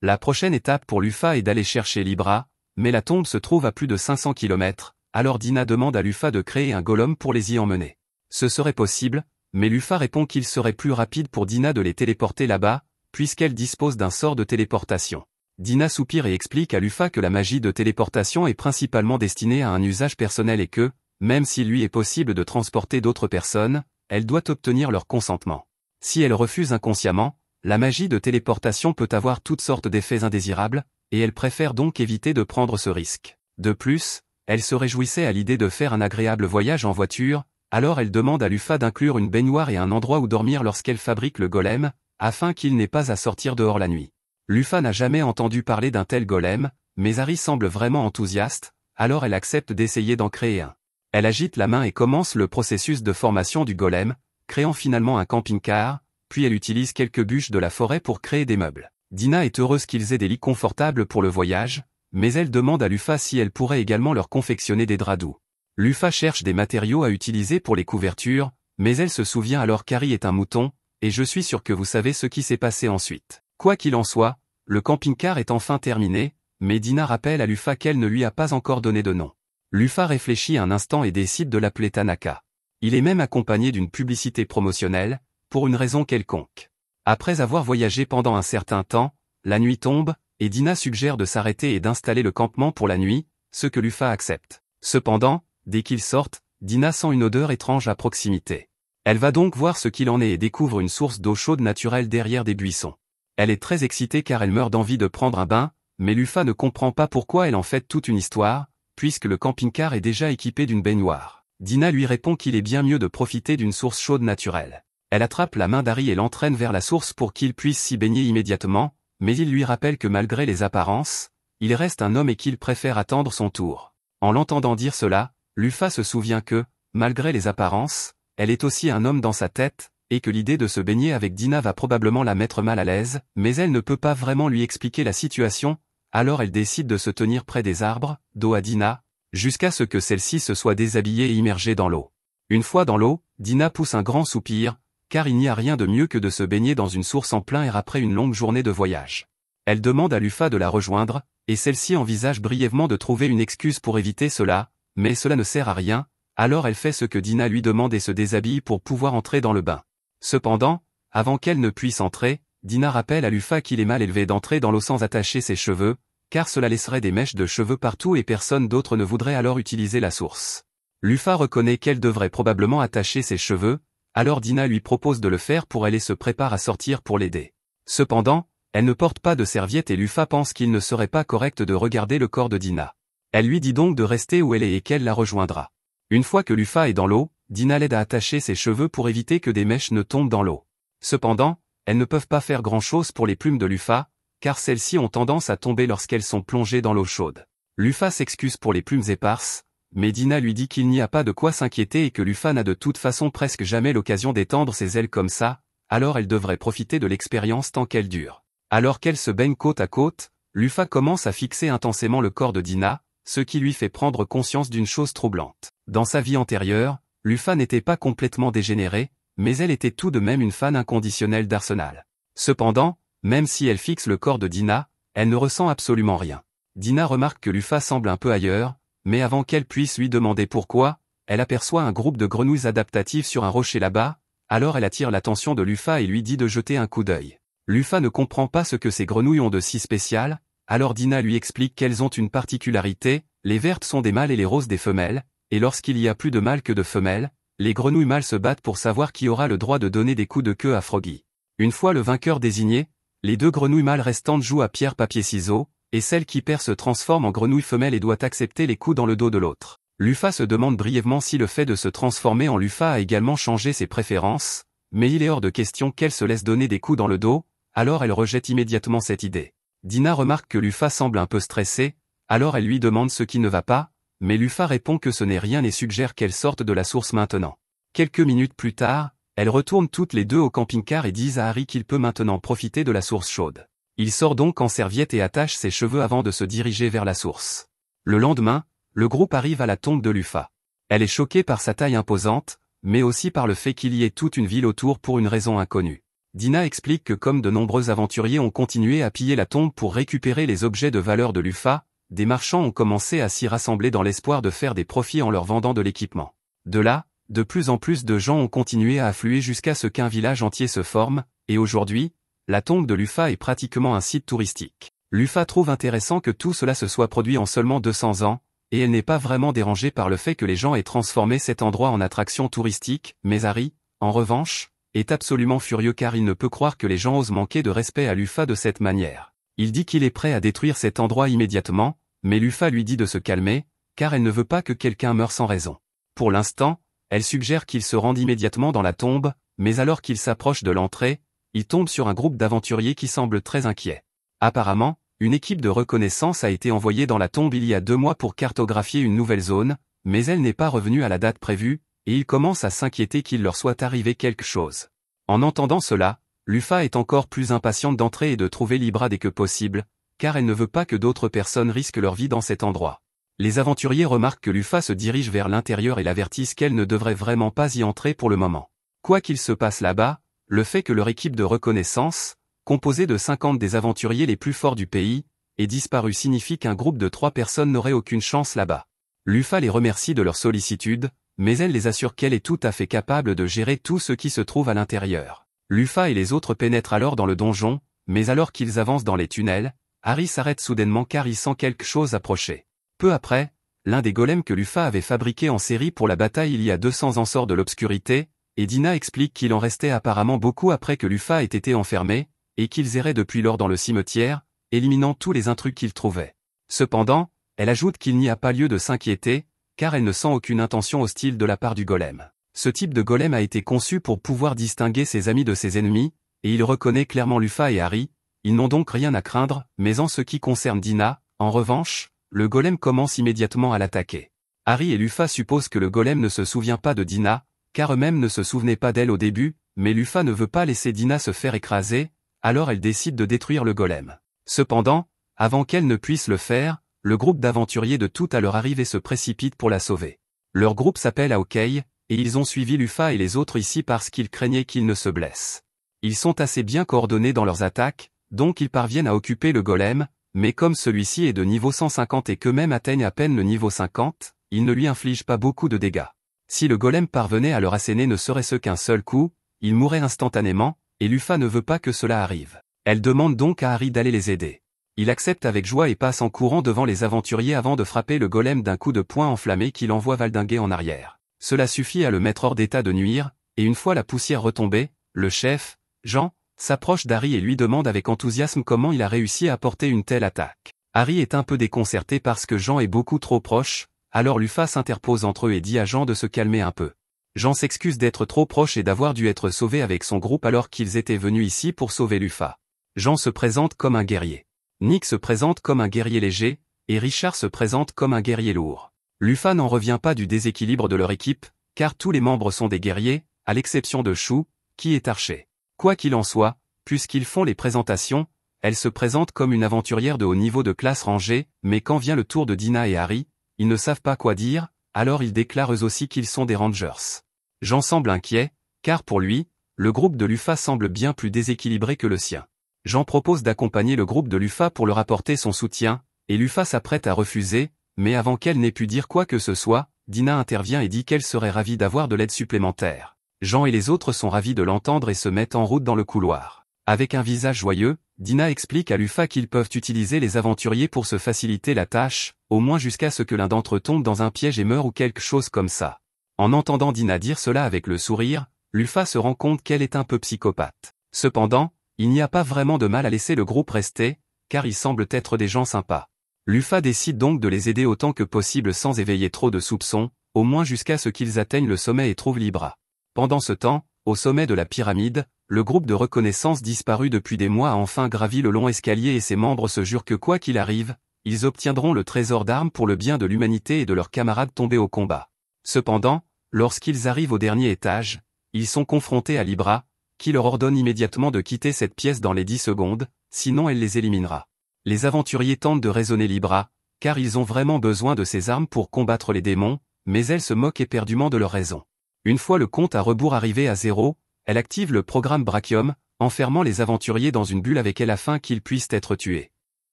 La prochaine étape pour Lufa est d'aller chercher Libra, mais la tombe se trouve à plus de 500 km, alors Dina demande à Lufa de créer un golem pour les y emmener. Ce serait possible, mais Lufa répond qu'il serait plus rapide pour Dina de les téléporter là-bas, puisqu'elle dispose d'un sort de téléportation. Dina soupire et explique à Lufa que la magie de téléportation est principalement destinée à un usage personnel et que, même s'il lui est possible de transporter d'autres personnes, elle doit obtenir leur consentement. Si elle refuse inconsciemment, la magie de téléportation peut avoir toutes sortes d'effets indésirables, et elle préfère donc éviter de prendre ce risque. De plus, elle se réjouissait à l'idée de faire un agréable voyage en voiture, alors elle demande à Lufa d'inclure une baignoire et un endroit où dormir lorsqu'elle fabrique le golem, afin qu'il n'ait pas à sortir dehors la nuit. Lufa n'a jamais entendu parler d'un tel golem, mais Harry semble vraiment enthousiaste, alors elle accepte d'essayer d'en créer un. Elle agite la main et commence le processus de formation du golem, créant finalement un camping-car, puis elle utilise quelques bûches de la forêt pour créer des meubles. Dina est heureuse qu'ils aient des lits confortables pour le voyage, mais elle demande à Lufa si elle pourrait également leur confectionner des draps doux. Lufa cherche des matériaux à utiliser pour les couvertures, mais elle se souvient alors qu'Harry est un mouton, et je suis sûr que vous savez ce qui s'est passé ensuite. Quoi qu'il en soit, le camping-car est enfin terminé, mais Dina rappelle à Lufa qu'elle ne lui a pas encore donné de nom. Lufa réfléchit un instant et décide de l'appeler Tanaka. Il est même accompagné d'une publicité promotionnelle, pour une raison quelconque. Après avoir voyagé pendant un certain temps, la nuit tombe, et Dina suggère de s'arrêter et d'installer le campement pour la nuit, ce que Lufa accepte. Cependant, dès qu'ils sortent, Dina sent une odeur étrange à proximité. Elle va donc voir ce qu'il en est et découvre une source d'eau chaude naturelle derrière des buissons. Elle est très excitée car elle meurt d'envie de prendre un bain, mais Lufa ne comprend pas pourquoi elle en fait toute une histoire, puisque le camping-car est déjà équipé d'une baignoire. Dina lui répond qu'il est bien mieux de profiter d'une source chaude naturelle. Elle attrape la main d'Harry et l'entraîne vers la source pour qu'il puisse s'y baigner immédiatement, mais il lui rappelle que malgré les apparences, il reste un homme et qu'il préfère attendre son tour. En l'entendant dire cela, Lufa se souvient que, malgré les apparences, elle est aussi un homme dans sa tête, et que l'idée de se baigner avec Dina va probablement la mettre mal à l'aise, mais elle ne peut pas vraiment lui expliquer la situation, alors elle décide de se tenir près des arbres, dos à Dina, jusqu'à ce que celle-ci se soit déshabillée et immergée dans l'eau. Une fois dans l'eau, Dina pousse un grand soupir, car il n'y a rien de mieux que de se baigner dans une source en plein air après une longue journée de voyage. Elle demande à Lufa de la rejoindre, et celle-ci envisage brièvement de trouver une excuse pour éviter cela, mais cela ne sert à rien, alors elle fait ce que Dina lui demande et se déshabille pour pouvoir entrer dans le bain. Cependant, avant qu'elle ne puisse entrer, Dina rappelle à Lufa qu'il est mal élevé d'entrer dans l'eau sans attacher ses cheveux, car cela laisserait des mèches de cheveux partout et personne d'autre ne voudrait alors utiliser la source. Lufa reconnaît qu'elle devrait probablement attacher ses cheveux, alors Dina lui propose de le faire pour elle et se prépare à sortir pour l'aider. Cependant, elle ne porte pas de serviette et Lufa pense qu'il ne serait pas correct de regarder le corps de Dina. Elle lui dit donc de rester où elle est et qu'elle la rejoindra. Une fois que Lufa est dans l'eau, Dina l'aide à attacher ses cheveux pour éviter que des mèches ne tombent dans l'eau. Cependant, elles ne peuvent pas faire grand-chose pour les plumes de Lufa, car celles-ci ont tendance à tomber lorsqu'elles sont plongées dans l'eau chaude. Lufa s'excuse pour les plumes éparses, mais Dina lui dit qu'il n'y a pas de quoi s'inquiéter et que Lufa n'a de toute façon presque jamais l'occasion d'étendre ses ailes comme ça, alors elle devrait profiter de l'expérience tant qu'elle dure. Alors qu'elle se baigne côte à côte, Lufa commence à fixer intensément le corps de Dina, ce qui lui fait prendre conscience d'une chose troublante. Dans sa vie antérieure, Lufa n'était pas complètement dégénérée, mais elle était tout de même une fan inconditionnelle d'Arsenal. Cependant, même si elle fixe le corps de Dina, elle ne ressent absolument rien. Dina remarque que Lufa semble un peu ailleurs, mais avant qu'elle puisse lui demander pourquoi, elle aperçoit un groupe de grenouilles adaptatives sur un rocher là-bas, alors elle attire l'attention de Lufa et lui dit de jeter un coup d'œil. Lufa ne comprend pas ce que ces grenouilles ont de si spécial, alors Dina lui explique qu'elles ont une particularité, les vertes sont des mâles et les roses des femelles, et lorsqu'il y a plus de mâles que de femelles, les grenouilles mâles se battent pour savoir qui aura le droit de donner des coups de queue à Froggy. Une fois le vainqueur désigné, les deux grenouilles mâles restantes jouent à pierre-papier-ciseaux, et celle qui perd se transforme en grenouille femelle et doit accepter les coups dans le dos de l'autre. Lufa se demande brièvement si le fait de se transformer en Lufa a également changé ses préférences, mais il est hors de question qu'elle se laisse donner des coups dans le dos, alors elle rejette immédiatement cette idée. Dina remarque que Lufa semble un peu stressée, alors elle lui demande ce qui ne va pas, mais Lufa répond que ce n'est rien et suggère qu'elle sorte de la source maintenant. Quelques minutes plus tard, elles retournent toutes les deux au camping-car et disent à Harry qu'il peut maintenant profiter de la source chaude. Il sort donc en serviette et attache ses cheveux avant de se diriger vers la source. Le lendemain, le groupe arrive à la tombe de Lufa. Elle est choquée par sa taille imposante, mais aussi par le fait qu'il y ait toute une ville autour pour une raison inconnue. Dina explique que comme de nombreux aventuriers ont continué à piller la tombe pour récupérer les objets de valeur de Lufa, des marchands ont commencé à s'y rassembler dans l'espoir de faire des profits en leur vendant de l'équipement. De là, de plus en plus de gens ont continué à affluer jusqu'à ce qu'un village entier se forme, et aujourd'hui, la tombe de Lufa est pratiquement un site touristique. Lufa trouve intéressant que tout cela se soit produit en seulement 200 ans, et elle n'est pas vraiment dérangée par le fait que les gens aient transformé cet endroit en attraction touristique, mais Harry, en revanche, est absolument furieux car il ne peut croire que les gens osent manquer de respect à Lufa de cette manière. Il dit qu'il est prêt à détruire cet endroit immédiatement, mais Lufa lui dit de se calmer, car elle ne veut pas que quelqu'un meure sans raison. Pour l'instant, elle suggère qu'il se rende immédiatement dans la tombe, mais alors qu'il s'approche de l'entrée, il tombe sur un groupe d'aventuriers qui semble très inquiet. Apparemment, une équipe de reconnaissance a été envoyée dans la tombe il y a 2 mois pour cartographier une nouvelle zone, mais elle n'est pas revenue à la date prévue, et ils commencent à s'inquiéter qu'il leur soit arrivé quelque chose. En entendant cela, Lufa est encore plus impatiente d'entrer et de trouver Libra dès que possible, car elle ne veut pas que d'autres personnes risquent leur vie dans cet endroit. Les aventuriers remarquent que Lufa se dirige vers l'intérieur et l'avertissent qu'elle ne devrait vraiment pas y entrer pour le moment. Quoi qu'il se passe là-bas, le fait que leur équipe de reconnaissance, composée de 50 des aventuriers les plus forts du pays, ait disparu signifie qu'un groupe de 3 personnes n'aurait aucune chance là-bas. Lufa les remercie de leur sollicitude, mais elle les assure qu'elle est tout à fait capable de gérer tout ce qui se trouve à l'intérieur. Lufa et les autres pénètrent alors dans le donjon, mais alors qu'ils avancent dans les tunnels, Harry s'arrête soudainement car il sent quelque chose approcher. Peu après, l'un des golems que Lufa avait fabriqué en série pour la bataille il y a 200 ans sort de l'obscurité, et Dina explique qu'il en restait apparemment beaucoup après que Lufa ait été enfermé, et qu'ils erraient depuis lors dans le cimetière, éliminant tous les intrus qu'ils trouvaient. Cependant, elle ajoute qu'il n'y a pas lieu de s'inquiéter, car elle ne sent aucune intention hostile de la part du golem. Ce type de golem a été conçu pour pouvoir distinguer ses amis de ses ennemis, et il reconnaît clairement Lufa et Harry, ils n'ont donc rien à craindre, mais en ce qui concerne Dina, en revanche, le golem commence immédiatement à l'attaquer. Harry et Lufa supposent que le golem ne se souvient pas de Dina, car eux-mêmes ne se souvenaient pas d'elle au début, mais Lufa ne veut pas laisser Dina se faire écraser, alors elle décide de détruire le golem. Cependant, avant qu'elle ne puisse le faire, le groupe d'aventuriers de tout à leur arrivée se précipite pour la sauver. Leur groupe s'appelle Hawkeye, et ils ont suivi Lufa et les autres ici parce qu'ils craignaient qu'ils ne se blessent. Ils sont assez bien coordonnés dans leurs attaques, donc ils parviennent à occuper le golem, mais comme celui-ci est de niveau 150 et qu'eux-mêmes atteignent à peine le niveau 50, ils ne lui infligent pas beaucoup de dégâts. Si le golem parvenait à leur asséner ne serait-ce qu'un seul coup, il mourrait instantanément, et Lufa ne veut pas que cela arrive. Elle demande donc à Harry d'aller les aider. Il accepte avec joie et passe en courant devant les aventuriers avant de frapper le golem d'un coup de poing enflammé qui l'envoie valdinguer en arrière. Cela suffit à le mettre hors d'état de nuire, et une fois la poussière retombée, le chef, Jean, s'approche d'Harry et lui demande avec enthousiasme comment il a réussi à porter une telle attaque. Harry est un peu déconcerté parce que Jean est beaucoup trop proche, alors Lufa s'interpose entre eux et dit à Jean de se calmer un peu. Jean s'excuse d'être trop proche et d'avoir dû être sauvé avec son groupe alors qu'ils étaient venus ici pour sauver Lufa. Jean se présente comme un guerrier. Nick se présente comme un guerrier léger, et Richard se présente comme un guerrier lourd. Lufa n'en revient pas du déséquilibre de leur équipe, car tous les membres sont des guerriers, à l'exception de Chou, qui est archer. Quoi qu'il en soit, puisqu'ils font les présentations, elle se présente comme une aventurière de haut niveau de classe rangée, mais quand vient le tour de Dina et Harry, ils ne savent pas quoi dire, alors ils déclarent eux aussi qu'ils sont des Rangers. Jean semble inquiet, car pour lui, le groupe de Lufa semble bien plus déséquilibré que le sien. Jean propose d'accompagner le groupe de Lufa pour leur apporter son soutien, et Lufa s'apprête à refuser, mais avant qu'elle n'ait pu dire quoi que ce soit, Dina intervient et dit qu'elle serait ravie d'avoir de l'aide supplémentaire. Jean et les autres sont ravis de l'entendre et se mettent en route dans le couloir. Avec un visage joyeux, Dina explique à Lufa qu'ils peuvent utiliser les aventuriers pour se faciliter la tâche, au moins jusqu'à ce que l'un d'entre eux tombe dans un piège et meure ou quelque chose comme ça. En entendant Dina dire cela avec le sourire, Lufa se rend compte qu'elle est un peu psychopathe. Cependant, il n'y a pas vraiment de mal à laisser le groupe rester, car ils semblent être des gens sympas. Lufa décide donc de les aider autant que possible sans éveiller trop de soupçons, au moins jusqu'à ce qu'ils atteignent le sommet et trouvent Libra. Pendant ce temps, au sommet de la pyramide, le groupe de reconnaissance disparu depuis des mois a enfin gravi le long escalier et ses membres se jurent que quoi qu'il arrive, ils obtiendront le trésor d'armes pour le bien de l'humanité et de leurs camarades tombés au combat. Cependant, lorsqu'ils arrivent au dernier étage, ils sont confrontés à Libra, qui leur ordonne immédiatement de quitter cette pièce dans les 10 secondes, sinon elle les éliminera. Les aventuriers tentent de raisonner Libra, car ils ont vraiment besoin de ces armes pour combattre les démons, mais elle se moque éperdument de leur raison. Une fois le compte à rebours arrivé à 0, elle active le programme Brachium, enfermant les aventuriers dans une bulle avec elle afin qu'ils puissent être tués.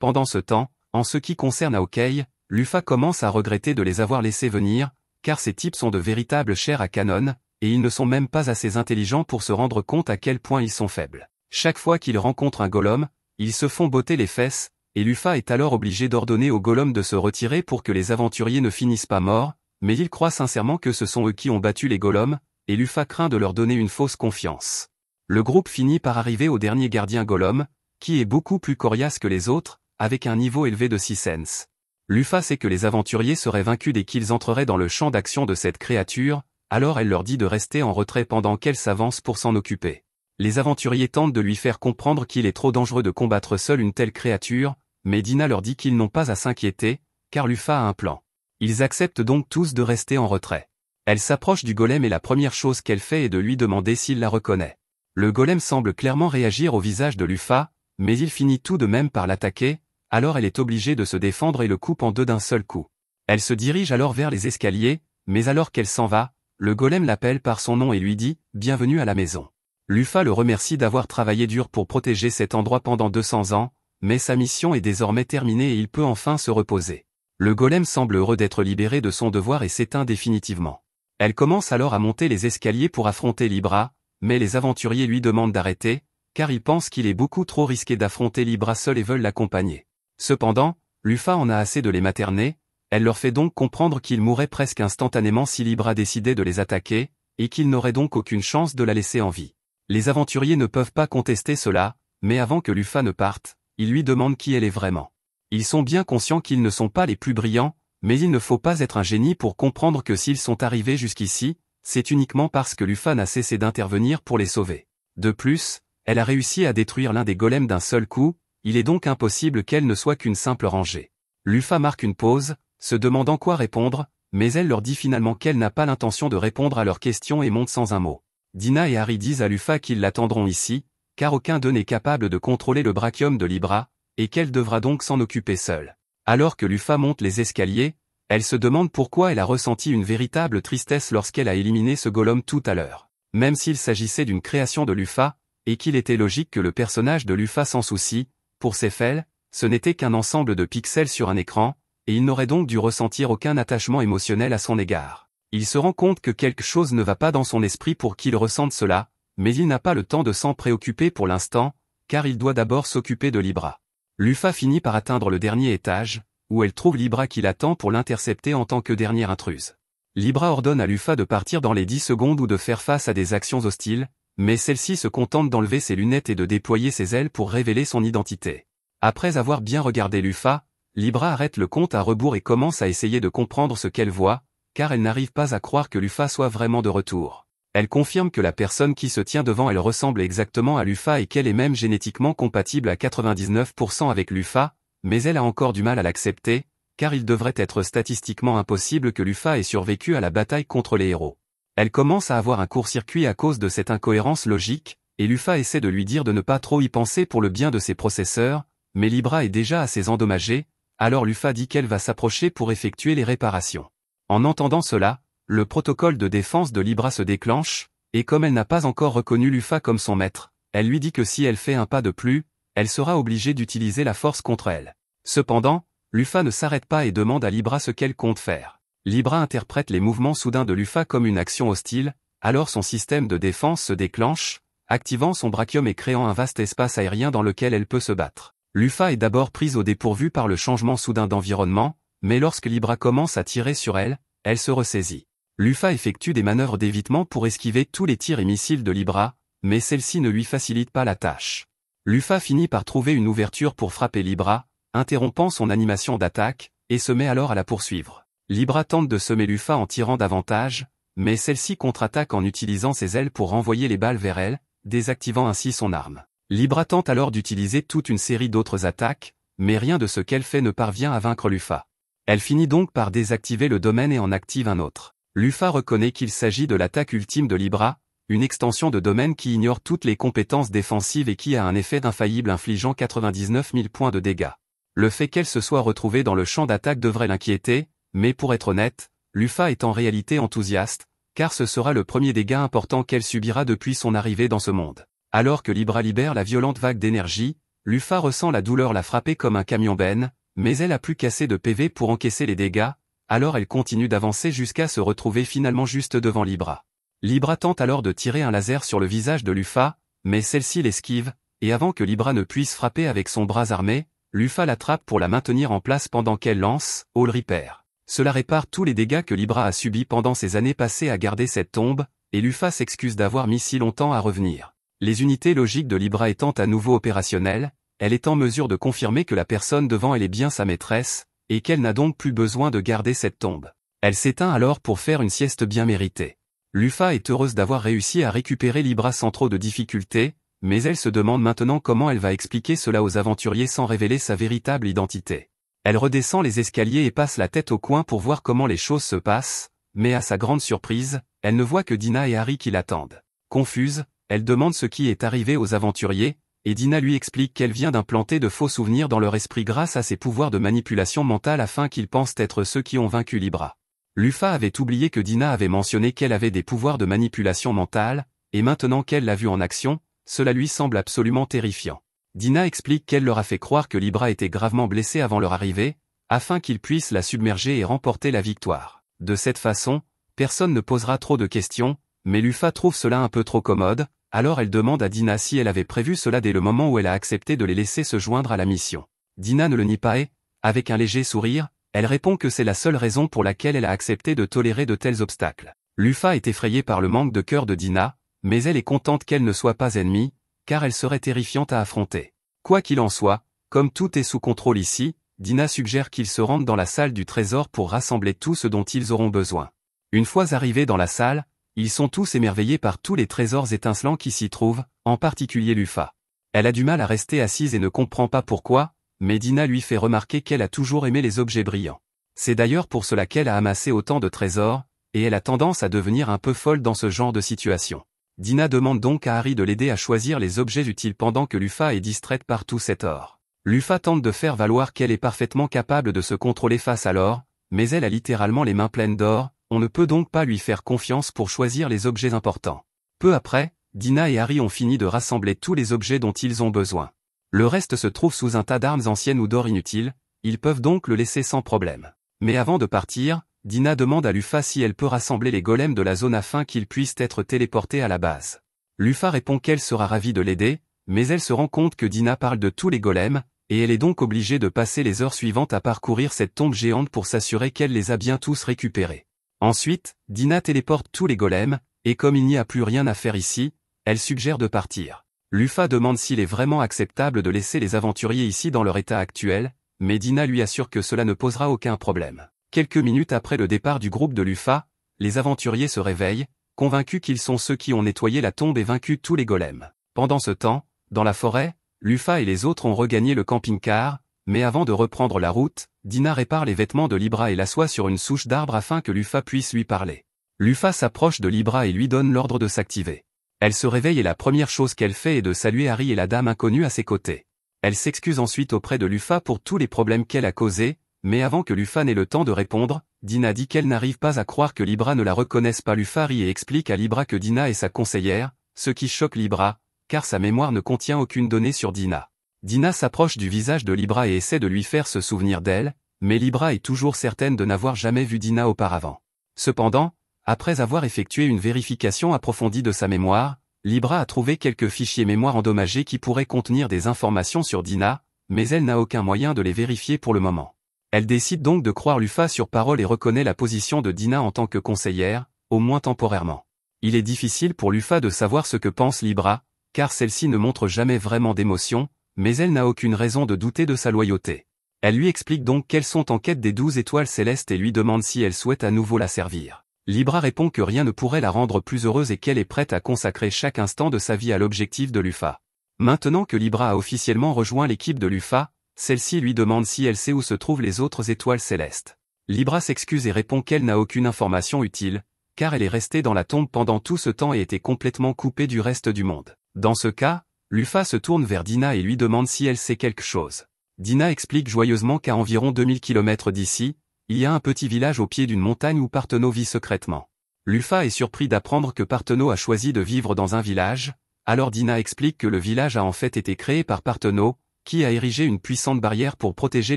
Pendant ce temps, en ce qui concerne Hawkeye, Lufa commence à regretter de les avoir laissés venir, car ces types sont de véritables chairs à canon, et ils ne sont même pas assez intelligents pour se rendre compte à quel point ils sont faibles. Chaque fois qu'ils rencontrent un golem, ils se font botter les fesses, et Lufa est alors obligé d'ordonner au golem de se retirer pour que les aventuriers ne finissent pas morts, mais il croit sincèrement que ce sont eux qui ont battu les golems, et Lufa craint de leur donner une fausse confiance. Le groupe finit par arriver au dernier gardien golem, qui est beaucoup plus coriace que les autres, avec un niveau élevé de 6 sens. Lufa sait que les aventuriers seraient vaincus dès qu'ils entreraient dans le champ d'action de cette créature, alors elle leur dit de rester en retrait pendant qu'elle s'avance pour s'en occuper. Les aventuriers tentent de lui faire comprendre qu'il est trop dangereux de combattre seul une telle créature, mais Dina leur dit qu'ils n'ont pas à s'inquiéter, car Lufa a un plan. Ils acceptent donc tous de rester en retrait. Elle s'approche du golem et la première chose qu'elle fait est de lui demander s'il la reconnaît. Le golem semble clairement réagir au visage de Lufa, mais il finit tout de même par l'attaquer, alors elle est obligée de se défendre et le coupe en deux d'un seul coup. Elle se dirige alors vers les escaliers, mais alors qu'elle s'en va, le golem l'appelle par son nom et lui dit « Bienvenue à la maison ». Lufa le remercie d'avoir travaillé dur pour protéger cet endroit pendant 200 ans, mais sa mission est désormais terminée et il peut enfin se reposer. Le golem semble heureux d'être libéré de son devoir et s'éteint définitivement. Elle commence alors à monter les escaliers pour affronter Libra, mais les aventuriers lui demandent d'arrêter, car ils pensent qu'il est beaucoup trop risqué d'affronter Libra seul et veulent l'accompagner. Cependant, Lufa en a assez de les materner, elle leur fait donc comprendre qu'ils mourraient presque instantanément si Libra décidait de les attaquer, et qu'ils n'auraient donc aucune chance de la laisser en vie. Les aventuriers ne peuvent pas contester cela, mais avant que Lufa ne parte, ils lui demandent qui elle est vraiment. Ils sont bien conscients qu'ils ne sont pas les plus brillants, mais il ne faut pas être un génie pour comprendre que s'ils sont arrivés jusqu'ici, c'est uniquement parce que Lufa n'a cessé d'intervenir pour les sauver. De plus, elle a réussi à détruire l'un des golems d'un seul coup, il est donc impossible qu'elle ne soit qu'une simple rangée. Lufa marque une pause, se demandant quoi répondre, mais elle leur dit finalement qu'elle n'a pas l'intention de répondre à leurs questions et monte sans un mot. Dina et Harry disent à Lufa qu'ils l'attendront ici, car aucun d'eux n'est capable de contrôler le brachium de Libra, et qu'elle devra donc s'en occuper seule. Alors que Lufa monte les escaliers, elle se demande pourquoi elle a ressenti une véritable tristesse lorsqu'elle a éliminé ce golem tout à l'heure. Même s'il s'agissait d'une création de Lufa, et qu'il était logique que le personnage de Lufa s'en soucie, pour Seyfel, ce n'était qu'un ensemble de pixels sur un écran, et il n'aurait donc dû ressentir aucun attachement émotionnel à son égard. Il se rend compte que quelque chose ne va pas dans son esprit pour qu'il ressente cela, mais il n'a pas le temps de s'en préoccuper pour l'instant, car il doit d'abord s'occuper de Libra. Lufa finit par atteindre le dernier étage, où elle trouve Libra qui l'attend pour l'intercepter en tant que dernière intruse. Libra ordonne à Lufa de partir dans les 10 secondes ou de faire face à des actions hostiles, mais celle-ci se contente d'enlever ses lunettes et de déployer ses ailes pour révéler son identité. Après avoir bien regardé Lufa, Libra arrête le compte à rebours et commence à essayer de comprendre ce qu'elle voit, car elle n'arrive pas à croire que Lufa soit vraiment de retour. Elle confirme que la personne qui se tient devant elle ressemble exactement à Lufa et qu'elle est même génétiquement compatible à 99% avec Lufa, mais elle a encore du mal à l'accepter, car il devrait être statistiquement impossible que Lufa ait survécu à la bataille contre les héros. Elle commence à avoir un court-circuit à cause de cette incohérence logique, et Lufa essaie de lui dire de ne pas trop y penser pour le bien de ses processeurs, mais Libra est déjà assez endommagée, alors Lufa dit qu'elle va s'approcher pour effectuer les réparations. En entendant cela, le protocole de défense de Libra se déclenche, et comme elle n'a pas encore reconnu Lufa comme son maître, elle lui dit que si elle fait un pas de plus, elle sera obligée d'utiliser la force contre elle. Cependant, Lufa ne s'arrête pas et demande à Libra ce qu'elle compte faire. Libra interprète les mouvements soudains de Lufa comme une action hostile, alors son système de défense se déclenche, activant son brachium et créant un vaste espace aérien dans lequel elle peut se battre. Lufa est d'abord prise au dépourvu par le changement soudain d'environnement, mais lorsque Libra commence à tirer sur elle, elle se ressaisit. Lufa effectue des manœuvres d'évitement pour esquiver tous les tirs et missiles de Libra, mais celle-ci ne lui facilite pas la tâche. Lufa finit par trouver une ouverture pour frapper Libra, interrompant son animation d'attaque, et se met alors à la poursuivre. Libra tente de semer Lufa en tirant davantage, mais celle-ci contre-attaque en utilisant ses ailes pour renvoyer les balles vers elle, désactivant ainsi son arme. Libra tente alors d'utiliser toute une série d'autres attaques, mais rien de ce qu'elle fait ne parvient à vaincre Lufa. Elle finit donc par désactiver le domaine et en active un autre. Lufa reconnaît qu'il s'agit de l'attaque ultime de Libra, une extension de domaine qui ignore toutes les compétences défensives et qui a un effet infaillible infligeant 99 000 points de dégâts. Le fait qu'elle se soit retrouvée dans le champ d'attaque devrait l'inquiéter, mais pour être honnête, Lufa est en réalité enthousiaste, car ce sera le premier dégât important qu'elle subira depuis son arrivée dans ce monde. Alors que Libra libère la violente vague d'énergie, Lufa ressent la douleur la frapper comme un camion-benne, mais elle a plus qu'assez de PV pour encaisser les dégâts, alors elle continue d'avancer jusqu'à se retrouver finalement juste devant Libra. Libra tente alors de tirer un laser sur le visage de Lufa, mais celle-ci l'esquive, et avant que Libra ne puisse frapper avec son bras armé, Lufa l'attrape pour la maintenir en place pendant qu'elle lance All Repair. Cela répare tous les dégâts que Libra a subis pendant ces années passées à garder cette tombe, et Lufa s'excuse d'avoir mis si longtemps à revenir. Les unités logiques de Libra étant à nouveau opérationnelles, elle est en mesure de confirmer que la personne devant elle est bien sa maîtresse, et qu'elle n'a donc plus besoin de garder cette tombe. Elle s'éteint alors pour faire une sieste bien méritée. Lufa est heureuse d'avoir réussi à récupérer Libra sans trop de difficultés, mais elle se demande maintenant comment elle va expliquer cela aux aventuriers sans révéler sa véritable identité. Elle redescend les escaliers et passe la tête au coin pour voir comment les choses se passent, mais à sa grande surprise, elle ne voit que Dina et Harry qui l'attendent. Confuse, elle demande ce qui est arrivé aux aventuriers, et Dina lui explique qu'elle vient d'implanter de faux souvenirs dans leur esprit grâce à ses pouvoirs de manipulation mentale afin qu'ils pensent être ceux qui ont vaincu Libra. Lufa avait oublié que Dina avait mentionné qu'elle avait des pouvoirs de manipulation mentale, et maintenant qu'elle l'a vue en action, cela lui semble absolument terrifiant. Dina explique qu'elle leur a fait croire que Libra était gravement blessée avant leur arrivée, afin qu'ils puissent la submerger et remporter la victoire. De cette façon, personne ne posera trop de questions, mais Lufa trouve cela un peu trop commode, alors elle demande à Dina si elle avait prévu cela dès le moment où elle a accepté de les laisser se joindre à la mission. Dina ne le nie pas et, avec un léger sourire, elle répond que c'est la seule raison pour laquelle elle a accepté de tolérer de tels obstacles. Lufa est effrayée par le manque de cœur de Dina, mais elle est contente qu'elle ne soit pas ennemie, car elle serait terrifiante à affronter. Quoi qu'il en soit, comme tout est sous contrôle ici, Dina suggère qu'ils se rendent dans la salle du trésor pour rassembler tout ce dont ils auront besoin. Une fois arrivés dans la salle, Ils sont tous émerveillés par tous les trésors étincelants qui s'y trouvent, en particulier Lufa. Elle a du mal à rester assise et ne comprend pas pourquoi, mais Dina lui fait remarquer qu'elle a toujours aimé les objets brillants. C'est d'ailleurs pour cela qu'elle a amassé autant de trésors, et elle a tendance à devenir un peu folle dans ce genre de situation. Dina demande donc à Harry de l'aider à choisir les objets utiles pendant que Lufa est distraite par tout cet or. Lufa tente de faire valoir qu'elle est parfaitement capable de se contrôler face à l'or, mais elle a littéralement les mains pleines d'or, on ne peut donc pas lui faire confiance pour choisir les objets importants. Peu après, Dina et Harry ont fini de rassembler tous les objets dont ils ont besoin. Le reste se trouve sous un tas d'armes anciennes ou d'or inutile, ils peuvent donc le laisser sans problème. Mais avant de partir, Dina demande à Lufa si elle peut rassembler les golems de la zone afin qu'ils puissent être téléportés à la base. Lufa répond qu'elle sera ravie de l'aider, mais elle se rend compte que Dina parle de tous les golems, et elle est donc obligée de passer les heures suivantes à parcourir cette tombe géante pour s'assurer qu'elle les a bien tous récupérés. Ensuite, Dina téléporte tous les golems, et comme il n'y a plus rien à faire ici, elle suggère de partir. Lufa demande s'il est vraiment acceptable de laisser les aventuriers ici dans leur état actuel, mais Dina lui assure que cela ne posera aucun problème. Quelques minutes après le départ du groupe de Lufa, les aventuriers se réveillent, convaincus qu'ils sont ceux qui ont nettoyé la tombe et vaincu tous les golems. Pendant ce temps, dans la forêt, Lufa et les autres ont regagné le camping-car, mais avant de reprendre la route, Dina répare les vêtements de Libra et l'assoit sur une souche d'arbre afin que Lufa puisse lui parler. Lufa s'approche de Libra et lui donne l'ordre de s'activer. Elle se réveille et la première chose qu'elle fait est de saluer Harry et la dame inconnue à ses côtés. Elle s'excuse ensuite auprès de Lufa pour tous les problèmes qu'elle a causés, mais avant que Lufa n'ait le temps de répondre, Dina dit qu'elle n'arrive pas à croire que Libra ne la reconnaisse pas. Lufa rit et explique à Libra que Dina est sa conseillère, ce qui choque Libra, car sa mémoire ne contient aucune donnée sur Dina. Dina s'approche du visage de Libra et essaie de lui faire se souvenir d'elle, mais Libra est toujours certaine de n'avoir jamais vu Dina auparavant. Cependant, après avoir effectué une vérification approfondie de sa mémoire, Libra a trouvé quelques fichiers mémoire endommagés qui pourraient contenir des informations sur Dina, mais elle n'a aucun moyen de les vérifier pour le moment. Elle décide donc de croire Lufa sur parole et reconnaît la position de Dina en tant que conseillère, au moins temporairement. Il est difficile pour Lufa de savoir ce que pense Libra, car celle-ci ne montre jamais vraiment d'émotion, mais elle n'a aucune raison de douter de sa loyauté. Elle lui explique donc qu'elles sont en quête des 12 étoiles célestes et lui demande si elle souhaite à nouveau la servir. Libra répond que rien ne pourrait la rendre plus heureuse et qu'elle est prête à consacrer chaque instant de sa vie à l'objectif de Lufa. Maintenant que Libra a officiellement rejoint l'équipe de Lufa, celle-ci lui demande si elle sait où se trouvent les autres étoiles célestes. Libra s'excuse et répond qu'elle n'a aucune information utile, car elle est restée dans la tombe pendant tout ce temps et était complètement coupée du reste du monde. Dans ce cas, Lufa se tourne vers Dina et lui demande si elle sait quelque chose. Dina explique joyeusement qu'à environ 2000 km d'ici, il y a un petit village au pied d'une montagne où Parthenau vit secrètement. Lufa est surpris d'apprendre que Parthenau a choisi de vivre dans un village, alors Dina explique que le village a en fait été créé par Parthenau, qui a érigé une puissante barrière pour protéger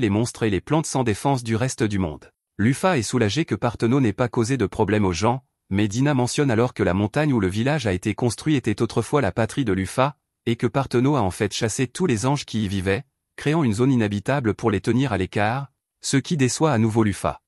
les monstres et les plantes sans défense du reste du monde. Lufa est soulagé que Parthenau n'ait pas causé de problème aux gens, mais Dina mentionne alors que la montagne où le village a été construit était autrefois la patrie de Lufa, et que Parthenau a en fait chassé tous les anges qui y vivaient, créant une zone inhabitable pour les tenir à l'écart, ce qui déçoit à nouveau Lufa.